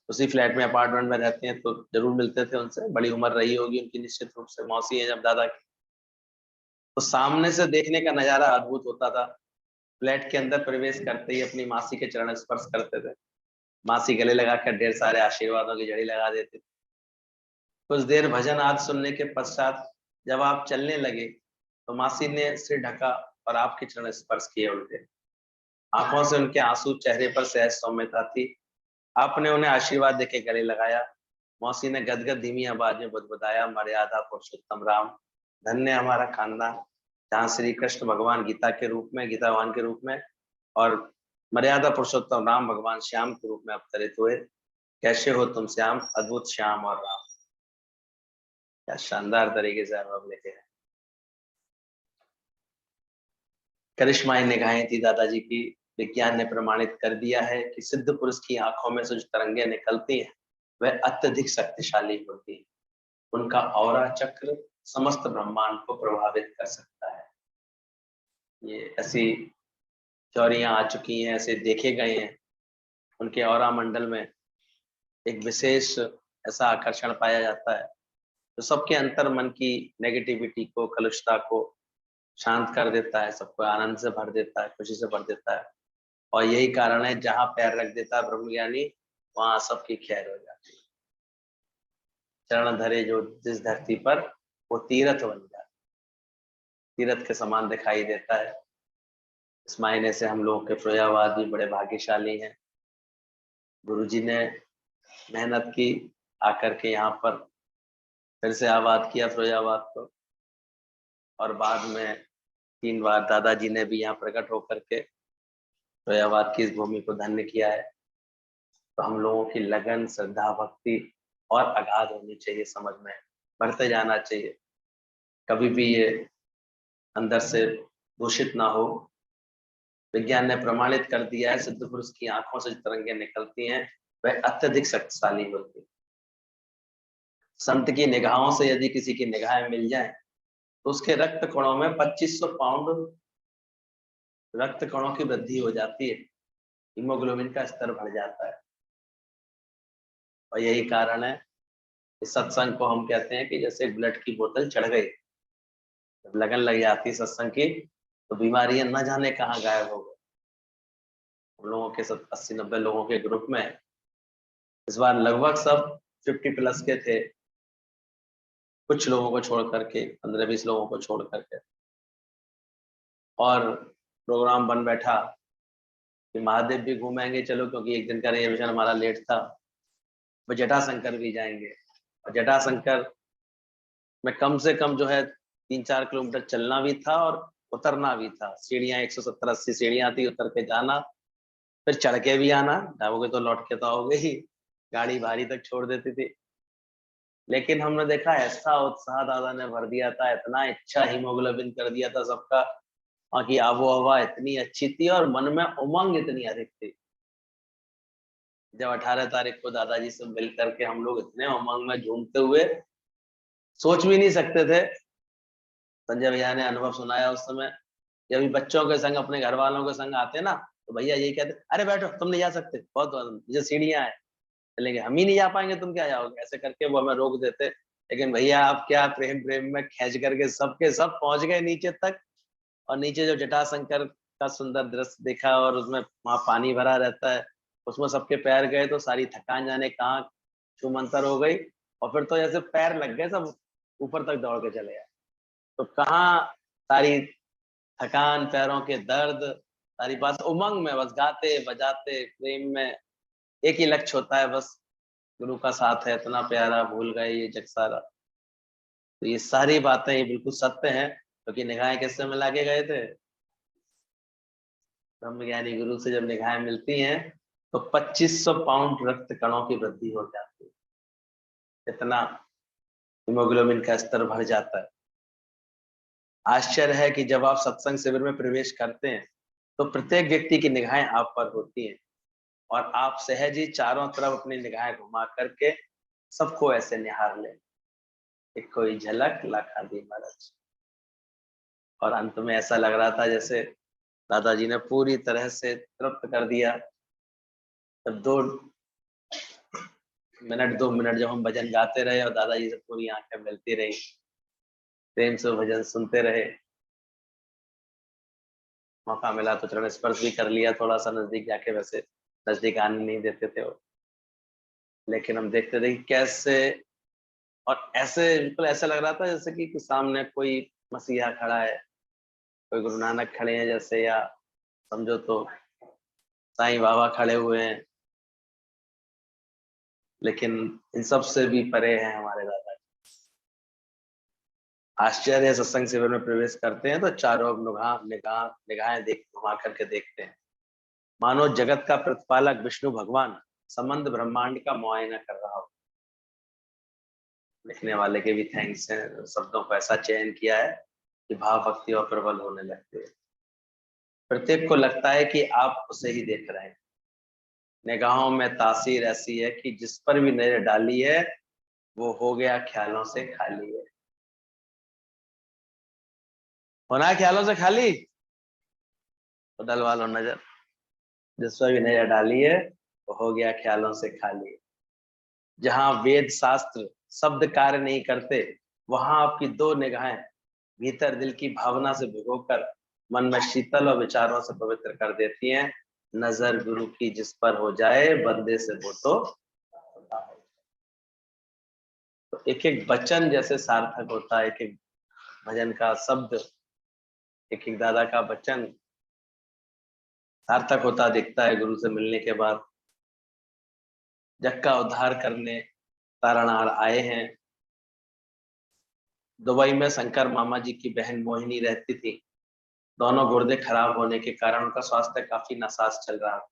उसी फ्लैट में, अपार्टमेंट में रहते हैं तो जरूर मिलते थे उनसे। बड़ी उम्र रही होगी उनकी निश्चित रूप से, मौसी है जब दादा की, तो सामने से देखने का नजारा अद्भुत होता था। फ्लैट के अंदर प्रवेश करते ही अपनी मासी के चरण स्पर्श करते थे, मासी गले लगाकर ढेर सारे आशीर्वादों की जड़ी लगा देती थी। कुछ देर भजन आदि सुनने के पश्चात जब आप चलने लगे तो मासी ने सिर ढका और आपके चरण स्पर्श किए उनके। आंखों से उनके आंसू, चेहरे पर सहज सौम्यता थी। आपने उन्हें आशीर्वाद देके गले लगाया। मौसी ने गदगद धीमी आवाज में बुदबुदाया, मर्यादा पुरुषोत्तम राम, धन्य हमारा खानदान जहाँ श्री कृष्ण भगवान गीता के रूप में, गीता भगवान के रूप में, और मर्यादा पुरुषोत्तम राम भगवान श्याम के रूप में अवतरित हुए। कैसे हो तुम श्याम, अद्भुत श्याम और राम। क्या शानदार तरीके से अनुभव लेके हैं। करिश्माई निगाहें थी दादाजी की। विज्ञान ने प्रमाणित कर दिया है कि सिद्ध पुरुष की आंखों में से जो तरंगे निकलती हैं वह अत्यधिक शक्तिशाली होती है। उनका ऑरा चक्र समस्त ब्रह्मांड को प्रभावित कर सकता है। ये ऐसी थ्योरियां आ चुकी हैं, ऐसे देखे गए हैं। उनके ऑरा मंडल में एक विशेष ऐसा आकर्षण पाया जाता है जो सबके अंतर मन की नेगेटिविटी को, कलुषता को शांत कर देता है, सबको आनंद से भर देता है, खुशी से भर देता है। और यही कारण है जहां पैर रख देता है ब्रह्मज्ञानी, वहां सबकी खैर हो जाती है। चरण धरे जो जिस धरती पर, वो तीर्थ बन जाता है, तीर्थ के समान दिखाई देता है। इस मायने से हम लोगों के प्रयागवाद भी बड़े भाग्यशाली हैं गुरुजी ने मेहनत की, आकर के यहाँ पर फिर से आबाद किया फिरोजाबाद को, और बाद में 3 बार दादाजी ने भी यहाँ प्रकट होकर के फिरोजाबाद की इस भूमि को धन्य किया है। तो हम लोगों की लगन, श्रद्धा, भक्ति और अगाध होनी चाहिए, समझ में बढ़ते जाना चाहिए, कभी भी ये अंदर से दूषित ना हो। विज्ञान ने प्रमाणित कर दिया है, सिद्ध पुरुष की आंखों से जो तरंगें निकलती हैं वह अत्यधिक शक्तिशाली होती है। संत की निगाहों से यदि किसी की निगाहें मिल जाए तो उसके रक्त कणों में 2500 पाउंड रक्त कणों की वृद्धि हो जाती है, हीमोग्लोबिन का स्तर बढ़ जाता है। और यही कारण है इस सत्संग को हम कहते हैं कि जैसे ब्लड की बोतल चढ़ गई, जब लगन लग जाती है सत्संग की तो बीमारियां न जाने कहाँ गायब हो गई। हम लोगों के 80-90 लोगों के ग्रुप में इस बार लगभग सब 50 प्लस के थे, कुछ लोगों को छोड़ करके, 15-20 लोगों को छोड़ करके। और प्रोग्राम बन बैठा कि महादेव भी घूमेंगे चलो, क्योंकि एक दिन का रिजर्वेशन हमारा लेट था, वो जटाशंकर भी जाएंगे। और जटाशंकर में कम से कम जो है 3-4 किलोमीटर चलना भी था और उतरना भी था। सीढ़ियां 170-80 सीढ़ियां थी, उतर के जाना, फिर चढ़ के भी आना, जाओगे तो लौट के तो आओगे ही, गाड़ी भारी तक छोड़ देती थी। लेकिन हमने देखा ऐसा उत्साह दादा ने भर दिया था, इतना अच्छा हीमोग्लोबिन कर दिया था सबका, वहाँ की आबो हवा इतनी अच्छी थी और मन में उमंग इतनी अधिक थी। जब 18 तारीख को दादाजी से मिल करके हम लोग इतने उमंग में झूमते हुए, सोच भी नहीं सकते थे। संजय भैया ने अनुभव सुनाया उस समय, जब बच्चों के संग अपने घर वालों के संग आते ना, तो भैया यही कहते, अरे बैठो तुम नहीं जा सकते, बहुत जो सीढ़ियां हैं चलेंगे, हम ही नहीं जा पाएंगे, तुम क्या जाओगे, ऐसे करके वो हमें रोक देते। लेकिन भैया आप क्या प्रेम प्रेम में खींच करके सबके सब पहुंच गए नीचे तक। और नीचे जो जटाशंकर का सुंदर दृश्य देखा, और उसमें वहां पानी भरा रहता है, उसमें सबके पैर गए तो सारी थकान जाने कहाँ छूमंतर हो गई। और फिर तो जैसे पैर लग गए, सब ऊपर तक दौड़ के चले गए। तो कहाँ सारी थकान, पैरों के दर्द, सारी बात उमंग में बस गाते बजाते प्रेम में, एक ही लक्ष्य होता है बस, गुरु का साथ है इतना प्यारा, भूल गए ये जग सारा। तो ये सारी बातें ये बिल्कुल सत्य हैं, क्योंकि निगाहें किससे मिला के गए थे? ब्रह्मज्ञानी गुरु से जब निगाहें मिलती हैं तो 2500 पाउंड रक्त कणों की वृद्धि हो जाती है, इतना हीमोग्लोबिन का स्तर बढ़ जाता है। आश्चर्य है कि जब आप सत्संग शिविर में प्रवेश करते हैं तो प्रत्येक व्यक्ति की निगाहें आप पर होती हैं, और आप सहज ही चारों तरफ अपनी निगाहें घुमा करके सबको ऐसे निहार लें, एक कोई झलक लाखा दी महाराज। और अंत में ऐसा लग रहा था जैसे दादाजी ने पूरी तरह से तृप्त कर दिया। तब 2 मिनट जब हम भजन गाते रहे और दादाजी से पूरी आंखें मिलती रही, प्रेम से भजन सुनते रहे, मौका मिला तो चरण स्पर्श भी कर लिया थोड़ा सा नजदीक जाके, वैसे नजदीक आने नहीं देते थे वो, लेकिन हम देखते थे कि कैसे, और ऐसे बिल्कुल ऐसा लग रहा था जैसे कि सामने कोई मसीहा खड़ा है, कोई गुरु नानक खड़े हैं जैसे, या समझो तो साईं बाबा खड़े हुए हैं। लेकिन इन सब से भी परे हैं हमारे दादा। आश्चर्य है, सत्संग शिविर में प्रवेश करते हैं तो चारों ओर निगाहें देख घुमा करके देखते हैं, मानो जगत का प्रतिपालक विष्णु भगवान संबंध ब्रह्मांड का मुआयना कर रहा हो। लिखने वाले के भी थैंक्स हैं, शब्दों को ऐसा चयन किया है कि भाव भक्ति और प्रबल होने लगते हैं। प्रत्येक को लगता है कि आप उसे ही देख रहे हैं। निगाहों में तासीर ऐसी है कि जिस पर भी नजर डाली है वो हो गया ख्यालों से खाली है। होना है ख्यालों से खाली, तो डलवा लो नजर, जिस पर भी नजर डाली है वो हो गया ख्यालों से खाली। जहां वेद शास्त्र शब्द कार्य नहीं करते, वहां आपकी 2 निगाहें भीतर दिल की भावना से भिगोकर मन में शीतल और विचारों से पवित्र कर देती हैं। नजर गुरु की जिस पर हो जाए, बंदे से वो तो एक एक वचन जैसे सार्थक होता है, एक एक भजन का शब्द, एक एक दादा का वचन सार्थक होता दिखता है गुरु से मिलने के बाद। जग का उद्धार करने तारणार आए हैं। दुबई में शंकर मामा जी की बहन मोहिनी रहती थी। दोनों गुर्दे खराब होने के कारण उनका स्वास्थ्य काफी नासाज चल रहा था।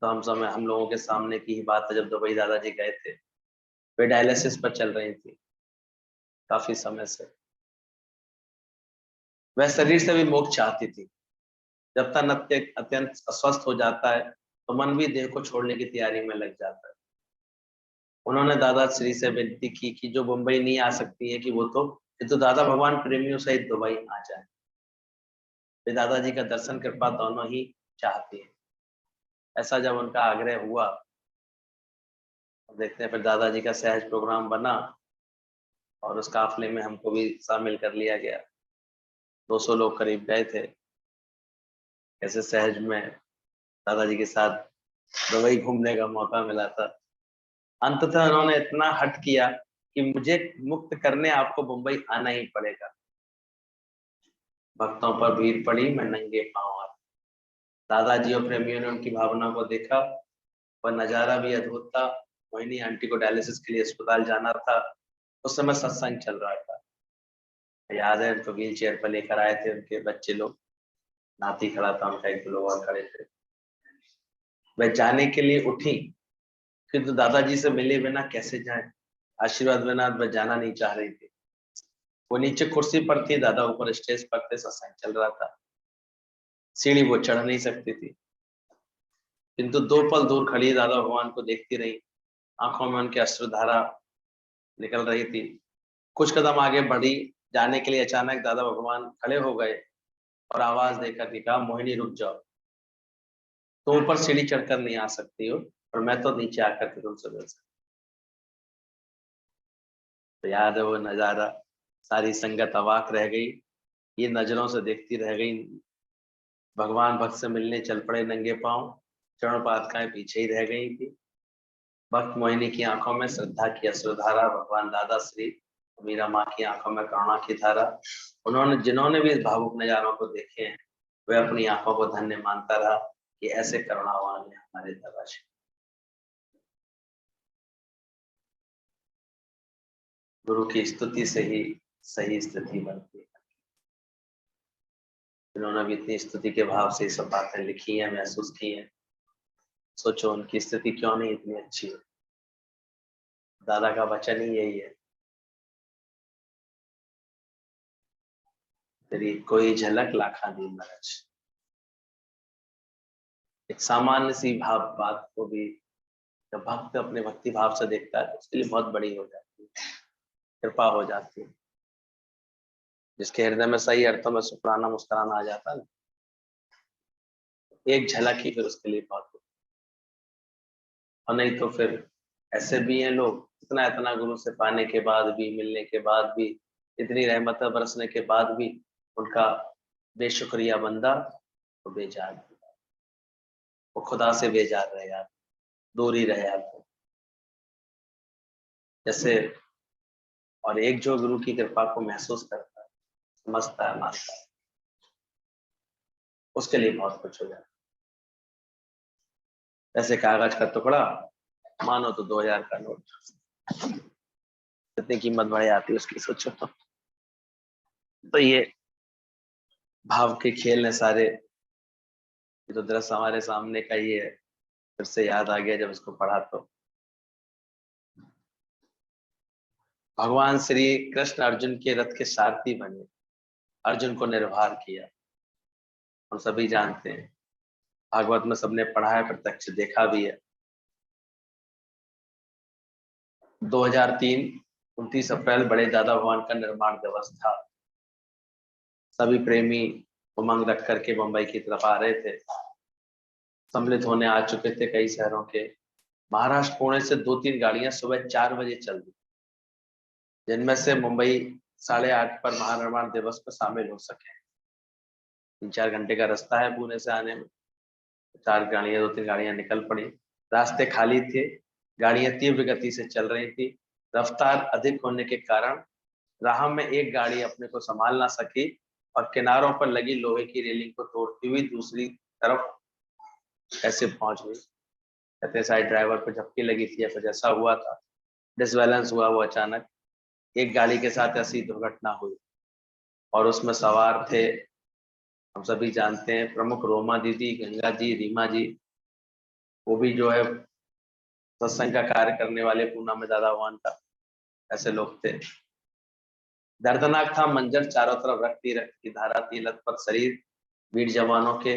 तो हम लोगों के सामने की ही बात है, जब दुबई दादाजी गए थे, वे डायलिसिस पर चल रही थी काफी समय से। वह शरीर से भी मोक्ष चाहती थी। जब तक अत्यंत अस्वस्थ हो जाता है तो मन भी देह को छोड़ने की तैयारी में लग जाता है। उन्होंने दादा श्री से विनती की कि जो मुंबई नहीं आ सकती है कि वो तो दादा भगवान प्रेमियों सहित दुबई आ जाए। वे दादाजी का दर्शन कृपा दोनों ही चाहती है। ऐसा जब उनका आग्रह हुआ, देखते हैं फिर दादाजी का सहज प्रोग्राम बना और उस काफले में हमको भी शामिल कर लिया गया। 200 लोग करीब गए थे। ऐसे सहज में दादाजी के साथ दुबई घूमने का मौका मिला था। अंततः उन्होंने इतना हट किया कि मुझे मुक्त करने आपको मुंबई आना ही पड़ेगा। भक्तों पर भीड़ पड़ी, मैं नंगे पांव आ। दादाजी और प्रेमियों ने उनकी भावना को देखा। वह नजारा भी अद्भुत था। मोहिनी आंटी को डायलिसिस के लिए अस्पताल जाना था। उस समय सत्संग चल रहा था। याद है, उनको व्हील चेयर पर लेकर आए थे उनके बच्चे लोग। नाती खड़ा था उनका, एक दो लोग और खड़े थे। वह जाने के लिए उठी, किंतु दादाजी से मिले बिना कैसे जाए। आशीर्वाद बिना वह जाना नहीं चाह रही थी। वो नीचे कुर्सी पर थी, दादा ऊपर स्टेज पर थे, सत्संग चल रहा था। सीढ़ी वो चढ़ नहीं सकती थी, किंतु 2 पल दूर खड़ी दादा भगवान को देखती रही। आंखों में उनकी अश्रुधारा निकल रही थी। कुछ कदम आगे बढ़ी जाने के लिए अचानक दादा भगवान खड़े हो गए और आवाज देकर के कहा, मोहिनी रुक जाओ, तुम ऊपर सीढ़ी चढ़कर नहीं आ सकती हो और मैं तो नीचे आकर के तुमसे मिल सकती। तो याद है वो नजारा, सारी संगत अवाक रह गई, ये नजरों से देखती रह गई। भगवान भक्त से मिलने चल पड़े नंगे पांव, चरण पादुकाएं पीछे ही रह गई थी। भक्त मोहिनी की आंखों में श्रद्धा की अश्रुधारा, भगवान दादा श्री मीरा माँ की आंखों में करुणा की धारा। जिन्होंने भी इस भावुक नजारों को देखे हैं, वे अपनी आंखों को धन्य मानता रहा कि ऐसे करुणावान है हमारे दादाजी। गुरु की स्तुति से ही सही स्थिति बनती है। जिन्होंने भी इतनी स्तुति के भाव से सब बातें लिखी हैं, महसूस की हैं, सोचो उनकी स्थिति क्यों नहीं इतनी अच्छी है। दादा का वचन ही यही है, तेरी कोई झलक लाखा दीन नरज। एक सामान्य सी बात को भी जब भक्त अपने भक्ति भाव से देखता है तो उसके लिए बहुत बड़ी हो जाती है, कृपा हो जाती है। जिसके हृदय में सही अर्थों में सुकराना मुस्कुराना आ जाता है ना, एक झलक ही फिर उसके लिए बहुत हो। और नहीं तो फिर ऐसे भी हैं लोग, इतना इतना गुरु से पाने के बाद भी, मिलने के बाद भी, इतनी रहमत बरसने के बाद भी उनका बेशुक्रिया बंदा तो बेजार, वो खुदा से बेजार रह जाते, दूर ही रह जाते जैसे। और एक जो गुरु की कृपा को महसूस करता है, समझता है, मानता है, उसके लिए बहुत कुछ हो जाता है। ऐसे कागज का टुकड़ा मानो तो 2000 का नोट, कितनी कीमत बढ़ जाती है उसकी, सोचो। तो ये भाव के खेल है सारे। ये तो दृश्य हमारे सामने का ही है, फिर से याद आ गया जब इसको पढ़ा तो। भगवान श्री कृष्ण अर्जुन के रथ के सारथी बने, अर्जुन को निर्भर किया। हम सभी जानते हैं, भागवत में सबने पढ़ा है, प्रत्यक्ष देखा भी है। 2003 29 अप्रैल बड़े दादा भगवान का निर्माण दिवस था। सभी प्रेमी उमंग रख करके मुंबई की तरफ आ रहे थे। सम्मिलित होने आ चुके थे कई शहरों के। महाराष्ट्र पुणे से 2-3 गाड़ियां सुबह 4 बजे चल दी, जिनमें से मुंबई 8:30 पर महानिर्माण दिवस में शामिल हो सके। 3-4 घंटे का रास्ता है पुणे से आने में। 2-3 गाड़ियां निकल पड़ी। रास्ते खाली थे, गाड़ियां तीव्र गति से चल रही थी। रफ्तार अधिक होने के कारण राह में एक गाड़ी अपने को संभाल ना सकी और किनारों पर लगी लोहे की रेलिंग को तोड़ती हुई दूसरी तरफ ऐसे पहुंच गई। कहते हैं शायद ड्राइवर को झपकी लगी थी या फिर ऐसा हुआ था, डिसबैलेंस हुआ, वो अचानक एक गाड़ी के साथ ऐसी दुर्घटना हुई और उसमें सवार थे, हम सभी जानते हैं, प्रमुख रोमा दीदी, गंगा जी, रीमा जी, वो भी जो है सत्संग का कार्य करने वाले पूना में दादा भगवान का, ऐसे लोग थे। दर्दनाक था मंजर, चारों तरफ रक्त ही रक्त की धारा थी, लथपथ शरीर वीर जवानों के।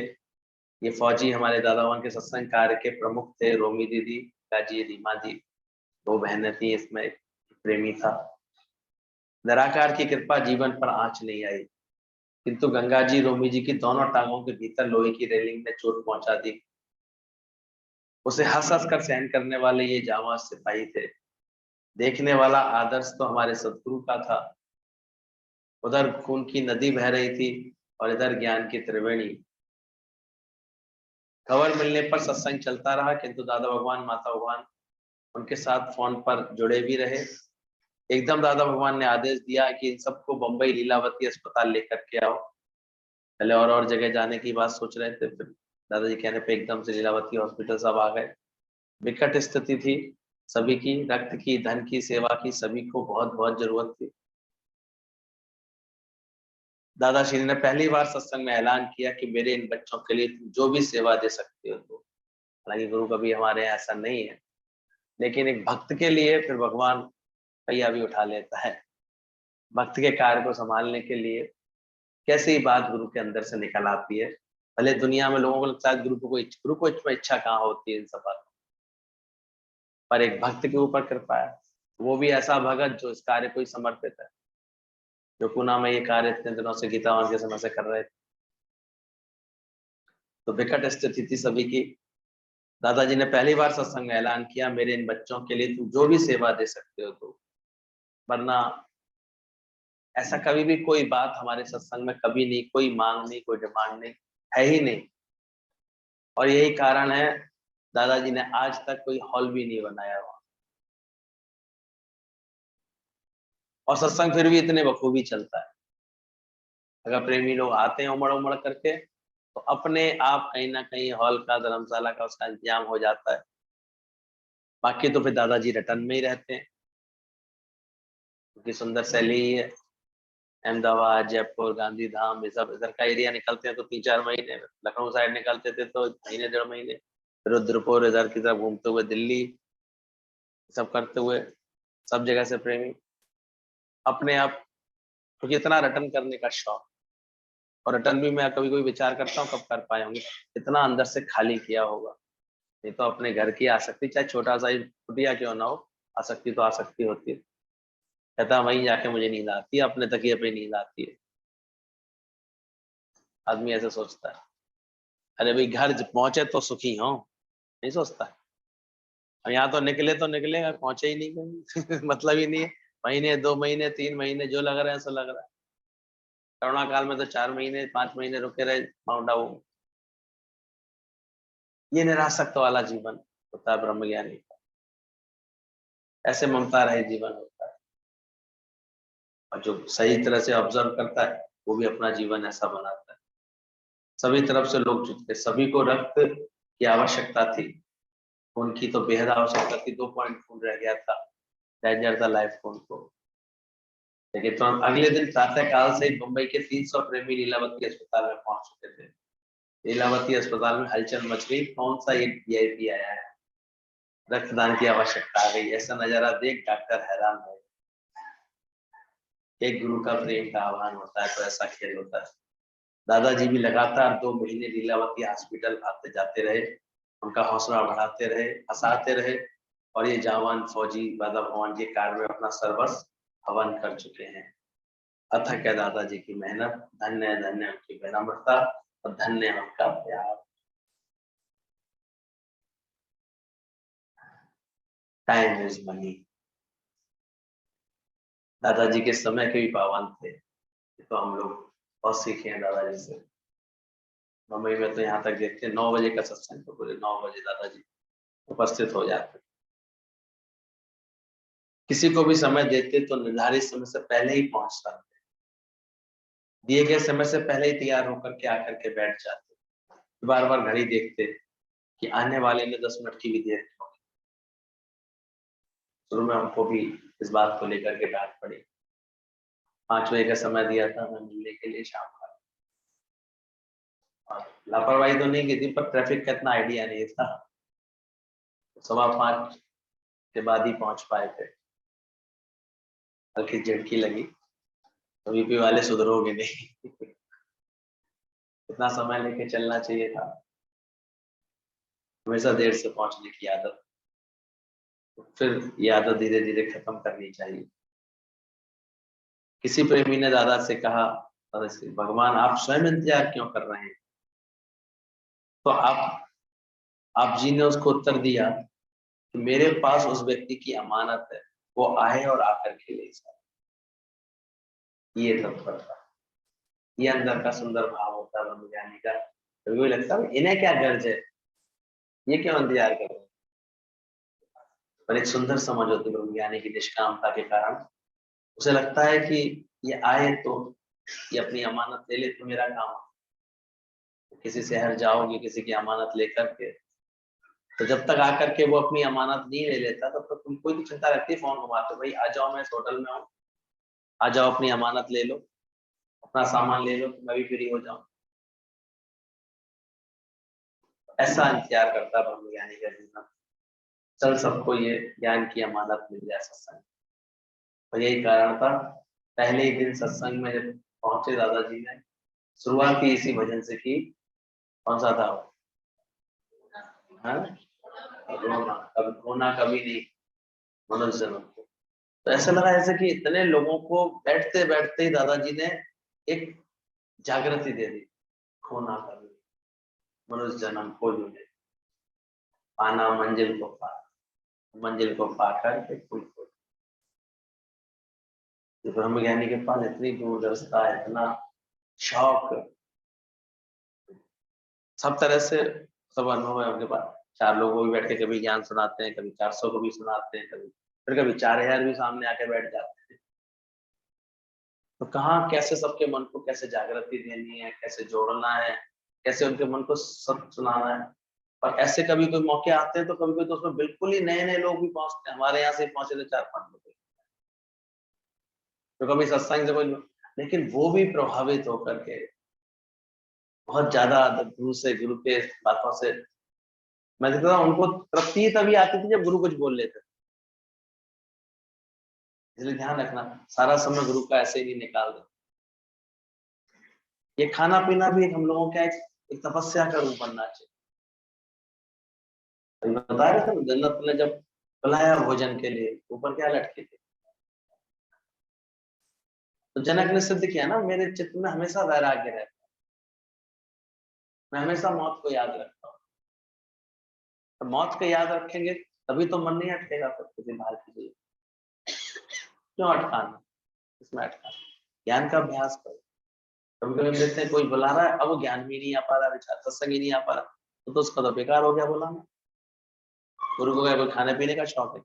ये फौजी हमारे दादा भगवान के सत्संग कार्य के प्रमुख थे, रोमी दीदी, गाजी, रीमा जी, दो बहनें थी, इसमें एक प्रेमी था। निराकार की कृपा जीवन पर आंच नहीं आई, किंतु गंगा जी, रोमी जी की दोनों टांगों के भीतर लोहे की रेलिंग ने चोट पहुंचा दी। उसे हंस हंस कर सहन करने वाले ये जांबाज सिपाही थे। देखने वाला आदर्श तो हमारे सदगुरु का था। उधर खून की नदी बह रही थी और इधर ज्ञान की त्रिवेणी। खबर मिलने पर सत्संग चलता रहा, किंतु दादा भगवान, माता भगवान उनके साथ फोन पर जुड़े भी रहे। एकदम दादा भगवान ने आदेश दिया कि इन सबको बंबई लीलावती अस्पताल लेकर के आओ। पहले और जगह जाने की बात सोच रहे थे, फिर दादाजी कहने पे एकदम से लीलावती हॉस्पिटल सब आ गए। विकट स्थिति थी सभी की, रक्त की, धन की, सेवा की, सभी को बहुत बहुत जरूरत थी। दादाश्री ने पहली बार सत्संग में ऐलान किया कि मेरे इन बच्चों के लिए तुम जो भी सेवा दे सकते हो तो। हालांकि गुरु कभी हमारे यहाँ ऐसा नहीं है, लेकिन एक भक्त के लिए फिर भगवान पहिया भी उठा लेता है। भक्त के कार्य को संभालने के लिए कैसी बात गुरु के अंदर से निकल आती है। भले दुनिया में लोगों को लगता है गुरु को इच्छा कहाँ होती है इन सब बातों, पर एक भक्त के ऊपर कृपा है। वो भी ऐसा भगत जो इस कार्य को ही समर्पित है, जो पुणे में ये कार्य इतने दिनों से गीतावान के समय से कर रहे थे। तो विकट स्थिति थी सभी की। दादाजी ने पहली बार सत्संग में ऐलान किया, मेरे इन बच्चों के लिए तुम जो भी सेवा दे सकते हो तो। वरना ऐसा कभी भी कोई बात हमारे सत्संग में कभी नहीं, कोई मांग नहीं, कोई डिमांड नहीं, है ही नहीं। और यही कारण है दादाजी ने आज तक कोई हॉल भी नहीं बनाया हुआ, और सत्संग फिर भी इतने बखूबी चलता है। अगर प्रेमी लोग आते हैं उमड़ उमड़ करके, तो अपने आप कहीं ना कहीं हॉल का, धर्मशाला का उसका इंतजाम हो जाता है। बाकी तो फिर दादाजी रटन में ही रहते हैं, क्योंकि सुंदर शैली ही है। अहमदाबाद, जयपुर, गांधीधाम, ये सब इधर का एरिया निकलते हैं तो 3-4 महीने, लखनऊ साइड निकलते थे तो महीने 1.5 महीने, रुद्रपुर इधर की तरफ घूमते हुए दिल्ली, सब करते हुए सब जगह से प्रेमी अपने आप, क्योंकि इतना रटन करने का शौक। और रिटर्न भी मैं कभी कभी विचार करता हूँ कब कर पाए होंगे, इतना अंदर से खाली किया होगा। नहीं तो अपने घर की आसक्ति, चाहे छोटा सा ही कुटिया क्यों ना हो, आसक्ति तो आसक्ति होती है। कहता वहीं जाके मुझे नींद आती है, अपने तकिए पे नींद आती है। आदमी ऐसे सोचता है, अरे भाई घर पहुंचे तो सुखी हो, नहीं सोचता। और यहाँ तो निकले पहुंचे ही नहीं कहीं मतलब ही नहीं है। महीने, 2 महीने, 3 महीने जो लग रहे हैं सो लग रहा है। कोरोना काल में तो 4 महीने, 5 महीने रुके रहे माउंट आबू। ये निरासक्त वाला जीवन होता है ब्रह्मज्ञानी का, ऐसे ममता रहे जीवन होता है। और जो सही तरह से ऑब्जर्व करता है वो भी अपना जीवन ऐसा बनाता है। सभी तरफ से लोग जुटते, सभी को रक्त की आवश्यकता थी। उनकी तो बेहद आवश्यकता थी, 2 पॉइंट खून रह गया था, डेंजर था लाइफ को उनको। लेकिन तो अगले दिन प्रातः काल से ही मुंबई के 300 प्रेमी लीलावती अस्पताल में पहुंच चुके थे। लीलावती अस्पताल में हलचल मच गई, कौन सा एक वीआईपी आया है, रक्तदान की आवश्यकता आ गई। ऐसा नजारा देख डॉक्टर हैरान हो। एक गुरु का प्रेम का आह्वान होता है तो ऐसा खेल होता है। दादाजी भी लगातार 2 महीने लीलावती हॉस्पिटल आते जाते रहे, उनका हौसला बढ़ाते रहे, हंसाते रहे। और ये जवान फौजी दादा भगवान जी कार्य में अपना सर्वस्व हवन कर चुके हैं। अथक है दादाजी की मेहनत, धन्य है, धन्य उनकी विनम्रता, और धन्य है उनका प्यार। Time is money. दादाजी के समय के भी पाबंद थे, तो हम लोग बहुत सीखे हैं दादाजी से। मुंबई में तो यहाँ तक देखते 9 बजे का सत्संग तो पूरे 9 बजे दादाजी उपस्थित हो जाते। किसी को भी समय देते तो निर्धारित समय से पहले ही पहुंच जाते, दिए गए समय से पहले ही तैयार होकर के आकर के बैठ जाते, बार बार घड़ी देखते कि आने वाले ने 10 मिनट की भी देर क्यों। शुरू में हमको भी इस बात को लेकर के डांट पड़ी। 5 बजे का समय दिया था हमें मिलने के लिए शाम का, और लापरवाही तो नहीं की थी, पर ट्रैफिक का इतना आइडिया नहीं था, 5:15 के बाद ही पहुंच पाए थे। हल्की झटकी लगी, तो वीपी वाले सुधरोगे नहीं। इतना समय लेके चलना चाहिए था। हमेशा देर से पहुंचने की आदत, फिर ये आदत धीरे धीरे खत्म करनी चाहिए। किसी प्रेमी ने दादा से कहा, भगवान आप स्वयं इंतजार क्यों कर रहे हैं? तो आप जी ने उसको उत्तर दिया कि मेरे पास उस व्यक्ति की अमानत है, वो आए और आकर के ले जाए। ये तत्परता, ये अंदर का सुंदर भाव होता है ब्रह्मज्ञानी का। कभी लगता है इन्हें क्या गर्ज है, ये क्यों इंतजार कर रहे हैं, पर एक सुंदर समझ होती है ब्रह्मज्ञानी की निष्कामता के कारण। उसे लगता है कि ये आए तो ये अपनी अमानत ले ले तो मेरा काम है। किसी शहर जाओगे किसी की अमानत लेकर के, तो जब तक आकर के वो अपनी अमानत नहीं ले लेता तब तक तुमको तो चिंता रहती है, फोन घुमाते भाई आ जाओ, मैं इस होटल में हूँ, आ जाओ अपनी अमानत ले लो, अपना सामान ले लो, मैं भी फ्री हो जाऊं। ऐसा इंतजार करता ब्रह्मज्ञानी का जीवन। चल सबको ये ज्ञान की अमानत मिल जाए सत्संग, और यही कारण था पहले ही दिन सत्संग में जब पहुंचे दादाजी ने शुरुआत ही इसी भजन से की। कौन सा था वो? हाँ? रोना कभी रोना कभी नहीं मनुष्य जन्म को। तो ऐसा लगा ऐसे कि इतने लोगों को बैठते बैठते ही दादाजी ने एक जागृति दे दी। खोना कभी मनुष्य जन्म को जुड़े, पाना मंजिल को पा, मंजिल को पाकर के फूल को। ब्रह्मज्ञानी के पास इतनी दूरदर्शिता, इतना शौक, सब तरह से सब अनुभव है उनके पास। 4 लोगों को भी बैठ के कभी ज्ञान सुनाते हैं, कभी 400 को भी सुनाते हैं, कभी 4000 भी सामने आके बैठ जाते हैं। तो कहाँ कैसे सबके मन को कैसे जागृति देनी है, कैसे जोड़ना है, कैसे उनके मन को सब सुनाना है। और ऐसे कभी कोई मौके आते हैं तो कभी कोई तो उसमें बिल्कुल ही नए नए लोग भी पहुंचते हैं। हमारे यहाँ से पहुंचे थे 4-5 लोग, तो कभी सत्संग से कोई, लेकिन वो भी प्रभावित होकर के बहुत ज्यादा गुरु से, गुरु के बातों से, मैं देखता हूँ उनको तृप्ति तभी आती थी जब गुरु कुछ बोल लेते। इसलिए ध्यान रखना, सारा समय गुरु का ऐसे ही नहीं निकाल दो। ये खाना पीना भी हम लोगों का एक तपस्या का रूप बनना चाहिए। बता रहे थे जन्नत ने जब बुलाया भोजन के लिए, ऊपर क्या लटके थे, तो जनक ने सिद्ध किया ना, मेरे चित्त में हमेशा वैराग्य रहता है, मैं हमेशा मौत को याद रखता हूँ। तो मौत को याद रखेंगे तभी तो मन नहीं अटकेगा फिर किसी बाहर की चीज। क्यों अटकाना, इसमें अटकाना, ज्ञान का अभ्यास करो। कभी कभी हम देखते हैं कोई बुला रहा है, अब वो ज्ञान भी नहीं आ पा रहा, विचार सत्संग ही नहीं आ पा रहा, तो उसका तो बेकार हो गया बुलाना। गुरु को क्या कोई खाने पीने का शौक है?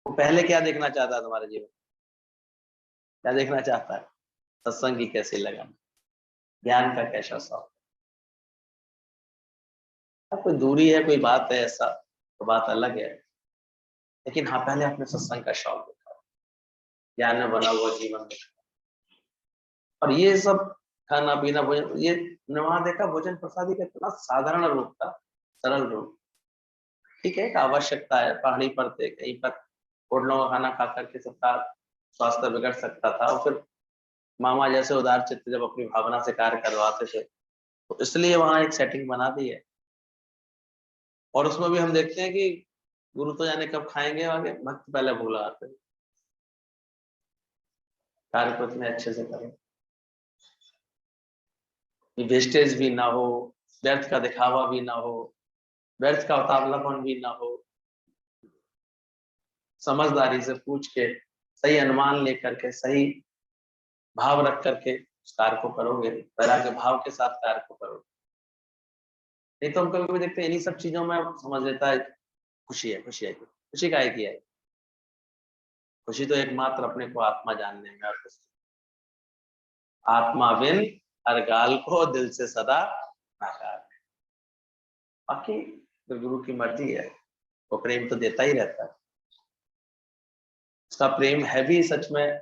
वो पहले क्या देखना चाहता है तुम्हारे जीवन, क्या देखना चाहता है? सत्संग की कैसी लगन, ज्ञान का कैसा शौक। कोई दूरी है, कोई बात है ऐसा, तो बात अलग है, लेकिन हाँ पहले अपने सत्संग का शौक दिखाओ, ज्ञान में बना हुआ जीवन दिखाओ। और ये सब खाना पीना भोजन, ये वहां देखा भोजन प्रसादी का इतना साधारण रूप था, सरल रूप। ठीक है, एक आवश्यकता है, पहाड़ी पर थे, कहीं पर होटलों का खाना खा करके सबका स्वास्थ्य बिगड़ सकता था, और फिर मामा जैसे उदार चित्त जब अपनी भावना से कार्य करवाते थे, तो इसलिए वहां एक सेटिंग बना दी है। और उसमें भी हम देखते हैं कि गुरु तो जाने कब खाएंगे, आगे भक्त पहले भूल आते हैं। कार्य को इतने अच्छे से करें कि वेस्टेज भी ना हो, व्यर्थ का दिखावा भी ना हो, व्यर्थ का उतावलापन भी ना हो। समझदारी से पूछ के, सही अनुमान लेकर के, सही भाव रख करके उस कार्य को करोगे, वैराग्य भाव के साथ कार्य को करोगे। नहीं तो हम कभी कभी देखते हैं इन्हीं सब चीजों में समझ लेता है खुशी है, खुशी है, खुशी काहे की है? खुशी तो एकमात्र अपने को आत्मा जानने में, और कुछ आत्मा बिन हर गाल को दिल से सदा नाकार। बाकी तो गुरु की मर्जी है, वो प्रेम तो देता ही रहता है। उसका प्रेम है भी सच में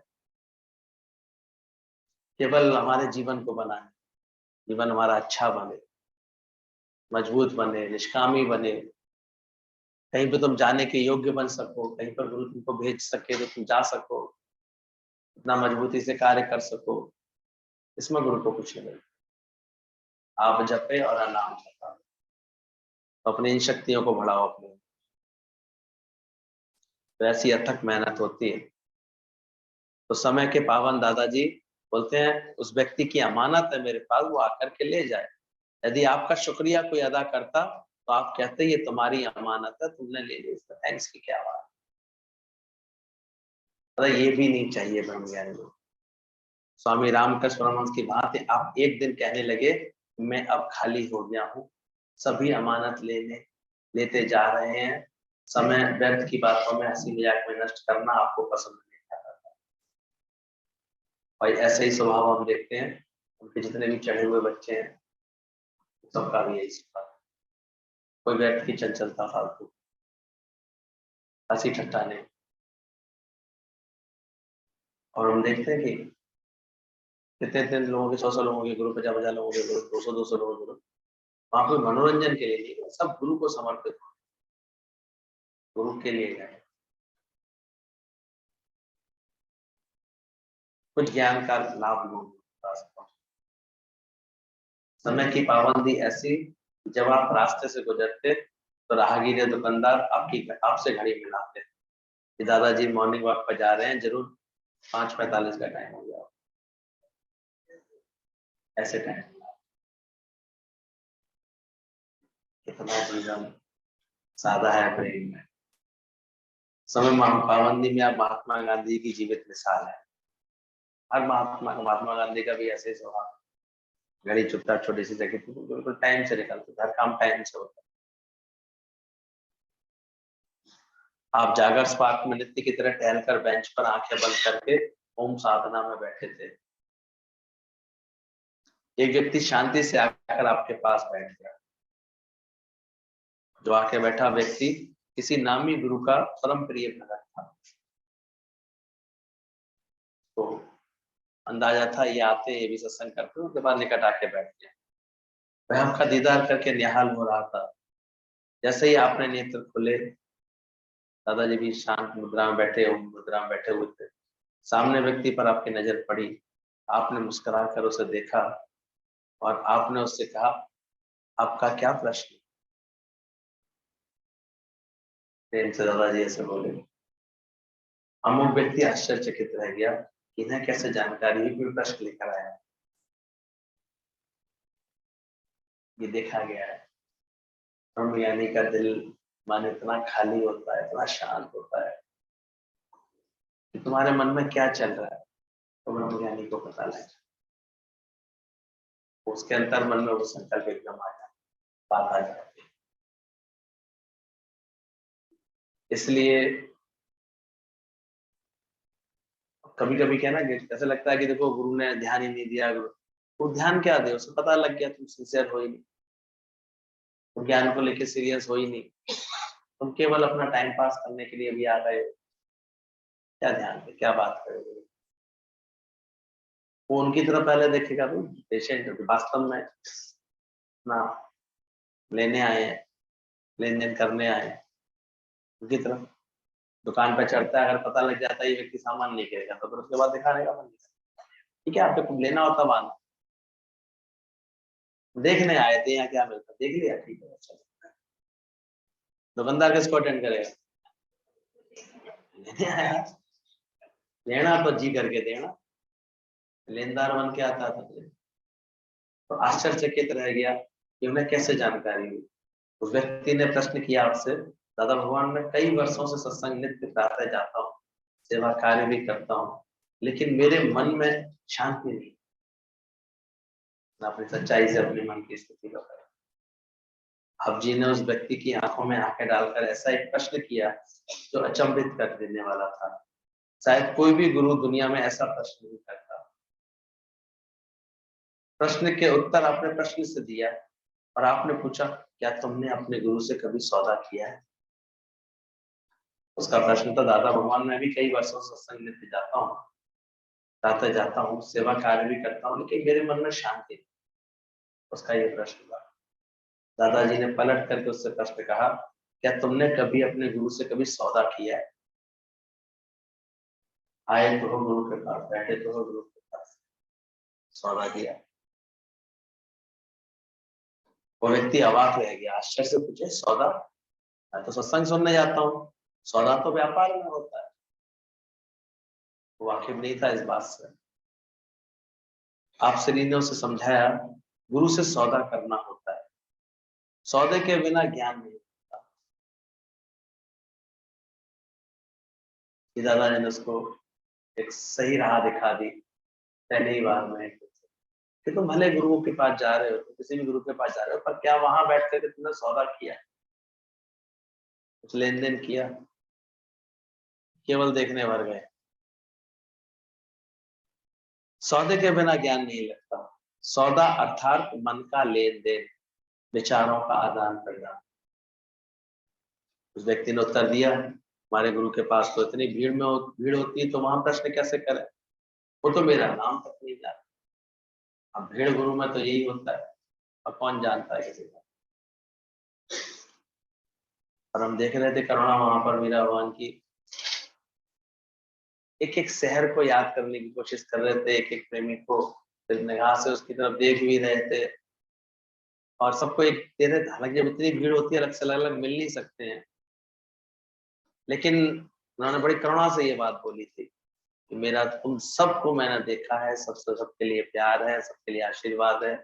केवल हमारे जीवन को बनाए, जीवन हमारा अच्छा बने, मजबूत बने, निष्कामी बने, कहीं पे तुम जाने के योग्य बन सको, कहीं पर गुरु तुमको भेज सके तो तुम जा सको, इतना मजबूती से कार्य कर सको, इसमें गुरु को कुछ नहीं। आप जपे और नाम जपा, तो अपनी इन शक्तियों को बढ़ाओ अपने, तो ऐसी अथक मेहनत होती है। तो समय के पावन दादाजी बोलते हैं उस व्यक्ति की अमानत है मेरे पास, वो आकर के ले जाए। यदि आपका शुक्रिया कोई अदा करता तो आप कहते ये तुम्हारी अमानत है, तुमने ले ली, इसका थैंक्स की क्या बात। ये भी नहीं चाहिए ब्रह्मज्ञानी लोग। स्वामी रामकृष्ण परमहंस की बात है, आप एक दिन कहने लगे मैं अब खाली हो गया हूँ, सभी अमानत लेते जा रहे हैं, समय व्यर्थ की बातों में हंसी मजाक में नष्ट करना आपको पसंद नहीं आता। और ऐसे ही स्वभाव हम देखते हैं, उनके जितने भी चढ़े हुए बच्चे हैं सबका भी यही स्वभाव। कोई व्यर्थ की चंचलता, फालतू हंसी ठट्टा नहीं। और हम देखते हैं कि कितने लोगों के 100 लोगों के ग्रुप, 50 लोगों के ग्रुप, 200 लोगों के ग्रुप, वहां पे मनोरंजन के लिए नहीं, सब गुरु को समर्पित, गुरु के लिए गए, कुछ ज्ञान का लाभ लो। समय की पाबंदी ऐसी, जब आप रास्ते से गुजरते तो राहगीर दुकानदार आपसे घड़ी मिलाते कि दादाजी मॉर्निंग वॉक पर जा रहे हैं, जरूर 5:45 का टाइम हो गया, ऐसे टाइम। कितना जीवन सादा है प्रेम में। समय पाबंदी में आप महात्मा गांधी की जीवित मिसाल है। हर महात्मा गांधी का भी ऐसे स्वभाव, घड़ी चुपचाप छोटी सी जगह थी, बिल्कुल टाइम से निकलते, हर काम टाइम से होता। आप जागर्स पार्क में नित्य की तरह टहलकर बेंच पर आंखें बंद करके ओम साधना में बैठे थे। एक व्यक्ति शांति से आकर आपके पास बैठ गया। जो आके बैठा व्यक्ति किसी नामी गुरु का परम प्रिय भक्त था। तो अंदाजा था ये आते, ये भी सत्संग करते, उसके बाद निकट आके बैठ गया। वह आपका दीदार करके निहाल हो रहा था। जैसे ही आपने नेत्र खुले, दादाजी भी शांत मुद्रा में बैठे, मुद्रा में बैठे हुए थे। सामने व्यक्ति पर आपकी नजर पड़ी, आपने मुस्कुरा कर उसे देखा और आपने उससे कहा आपका क्या प्रश्न। प्रेम से दादाजी ऐसे बोले। अमुक व्यक्ति आश्चर्यचकित रह गया, इन्हें कैसे जानकारी हुई, कोई प्रश्न लेकर आया। ये देखा गया है ब्रह्मज्ञानी का दिल मन इतना खाली होता है, इतना शांत होता है कि तुम्हारे मन में क्या चल रहा है तो ब्रह्मज्ञानी को पता लगे। उसके अंतर मन में वो संकल्प एकदम आ जाए, बात आ जाती है। इसलिए कभी कभी क्या ना, ऐसा लगता है कि देखो गुरु ने ध्यान ही नहीं दिया, वो ध्यान क्या दे, उसे पता लग गया तुम सिंसियर हो ही नहीं, तुम ज्ञान को लेके सीरियस हो ही नहीं, तुम केवल अपना टाइम पास करने के लिए भी आ गए। क्या ध्यान पे क्या बात करोगे। वो उनकी तरफ पहले देखेगा, तो पेशेंट वास्तव में ना लेने आए हैं, लेन देन करने आए हैं, उनकी तरफ। दुकान पे चढ़ता है, अगर पता लग जाता है ये व्यक्ति सामान नहीं करेगा तो फिर उसके बाद दिखाने का मन नहीं करता। ठीक है, आपको कुछ लेना होता मान, देखने आए थे यहाँ क्या मिलता, देख लिया, ठीक है अच्छा। दुकानदार किसको अटेंड करेगा, लेने आया, लेना तो जी करके देना, लेनदार बन के आता था। तो आश्चर्यचकित रह गया कि उन्हें कैसे जानकारी हुई। उस व्यक्ति ने प्रश्न किया आपसे, दादा भगवान मैं कई वर्षों से सत्संग नित्य प्रातः जाता हूँ, सेवा कार्य भी करता हूँ, लेकिन मेरे मन में शांति नहीं। अपनी सच्चाई से अपने मन की स्थिति को करा। आप जी ने उस व्यक्ति की आंखों में आंखें डालकर ऐसा एक प्रश्न किया जो अचंभित कर देने वाला था। शायद कोई भी गुरु दुनिया में ऐसा प्रश्न नहीं करता। प्रश्न के उत्तर आपने प्रश्न से दिया और आपने पूछा क्या तुमने अपने गुरु से कभी सौदा किया है? उसका प्रश्न था, दादा भगवान, मैं भी कई वर्षों से सत्संग लेते जाता हूँ, सेवा कार्य भी करता हूँ, लेकिन मेरे मन में शांति नहीं। उसका ये प्रश्न था। दादाजी ने पलट करके उससे प्रश्न कहा, क्या तुमने कभी अपने गुरु से कभी सौदा किया है? आए तो हो गुरु के पास, बैठे तो हो गुरु के पास, सौदा किया? वो व्यक्ति अवाक रह गया, आश्चर्य से पूछे, सौदा? मैं तो सत्संग सुनने जाता हूँ, सौदा तो व्यापार में होता है। वो वाकिफ नहीं था इस बात से। आप श्री ने उसे समझाया, गुरु से सौदा करना होता है, सौदे के बिना ज्ञान नहीं होता। दादाजी ने उसको एक सही राह दिखा दी पहली ही बार में कि तुम भले गुरुओं के पास जा रहे हो, किसी भी गुरु के पास जा रहे हो, पर क्या वहां बैठ करके तुमने सौदा किया, कुछ लेन देन किया? केवल देखने भर गए। सौदे के बिना ज्ञान नहीं लगता। सौदा अर्थात मन का लेन देन, विचारों का आदान प्रदान। उस व्यक्ति ने उत्तर दिया, हमारे गुरु के पास तो इतनी भीड़ होती है, तो वहां प्रश्न कैसे करें, वो तो मेरा नाम तक नहीं जानता। अब भीड़ गुरु में तो यही होता है, अब कौन जानता है किसी का। और हम देख रहे थे करुणा वहां पर मीरा भगवान की एक एक शहर को याद करने की कोशिश कर रहे थे, एक एक प्रेमी को निगाह से उसकी तरफ देख भी रहे थे और सबको एक दे रहे थे। हालांकि जब इतनी भीड़ होती है, अलग से अलग अलग मिल नहीं सकते हैं, लेकिन उन्होंने बड़ी करुणा से ये बात बोली थी कि मेरा तुम सबको मैंने देखा है, सबसे सबके लिए प्यार है, सबके लिए आशीर्वाद है।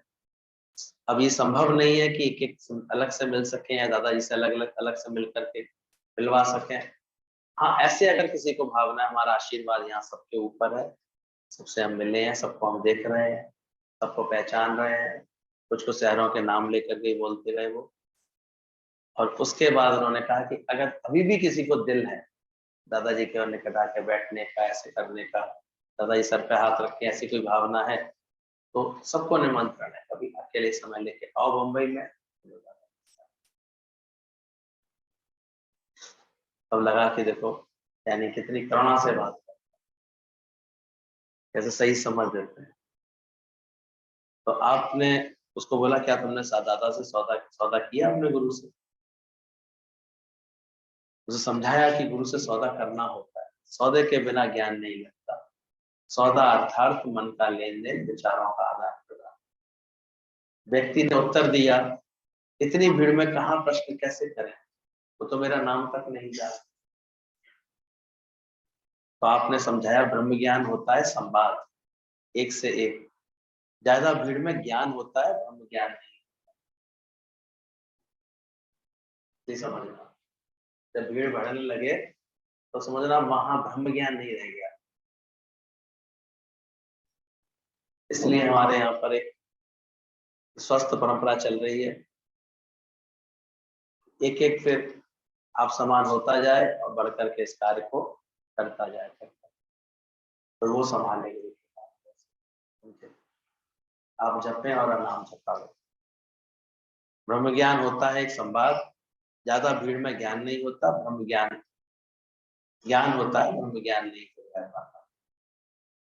अब ये संभव नहीं है कि एक एक अलग से मिल सके या दादाजी से अलग से मिल करके मिलवा सके। हाँ, ऐसे अगर किसी को भावना है, हमारा आशीर्वाद यहाँ सबके ऊपर है, सबसे हम मिले हैं, सबको हम देख रहे हैं, सबको पहचान रहे हैं। कुछ कुछ शहरों के नाम लेकर के बोलते गए वो। और उसके बाद उन्होंने कहा कि अगर अभी भी किसी को दिल है दादाजी के निकट आके बैठने का, ऐसे करने का, दादाजी सर पे हाथ रख के, ऐसी कोई भावना है तो सबको निमंत्रण है, कभी अकेले समय लेके आओ मुंबई में। अब लगा कि देखो यानी कितनी करुणा से बात कर, कैसे सही समझ देते हैं। तो आपने उसको बोला, क्या तुमने दादा से सौदा किया अपने गुरु से? उसे समझाया कि गुरु से सौदा करना होता है, सौदे के बिना ज्ञान नहीं लगता। सौदा अर्थात मन का लेन देन, विचारों का आदान प्रदान। व्यक्ति ने उत्तर दिया, इतनी भीड़ में कहाँ प्रश्न कैसे करें, वो तो मेरा नाम तक नहीं जानता। तो आपने समझाया, ब्रह्म ज्ञान होता है संवाद, एक से एक। ज्यादा भीड़ में ज्ञान होता है, ब्रह्म ज्ञान नहीं समझना। जब भीड़ बढ़ने लगे तो समझना वहां ब्रह्म ज्ञान नहीं रह गया। इसलिए हमारे यहाँ पर एक स्वस्थ परंपरा चल रही है, एक एक फिर आप समान होता जाए और बढ़कर के इस कार्य को करता जाए, तो वो संभालेंगे। आप जपें और नाम जपा लो। ब्रह्म ज्ञान होता है एक संवाद, ज्यादा भीड़ में ज्ञान नहीं होता, ब्रह्म ज्ञान होता है, ब्रह्म ज्ञान नहीं होता है।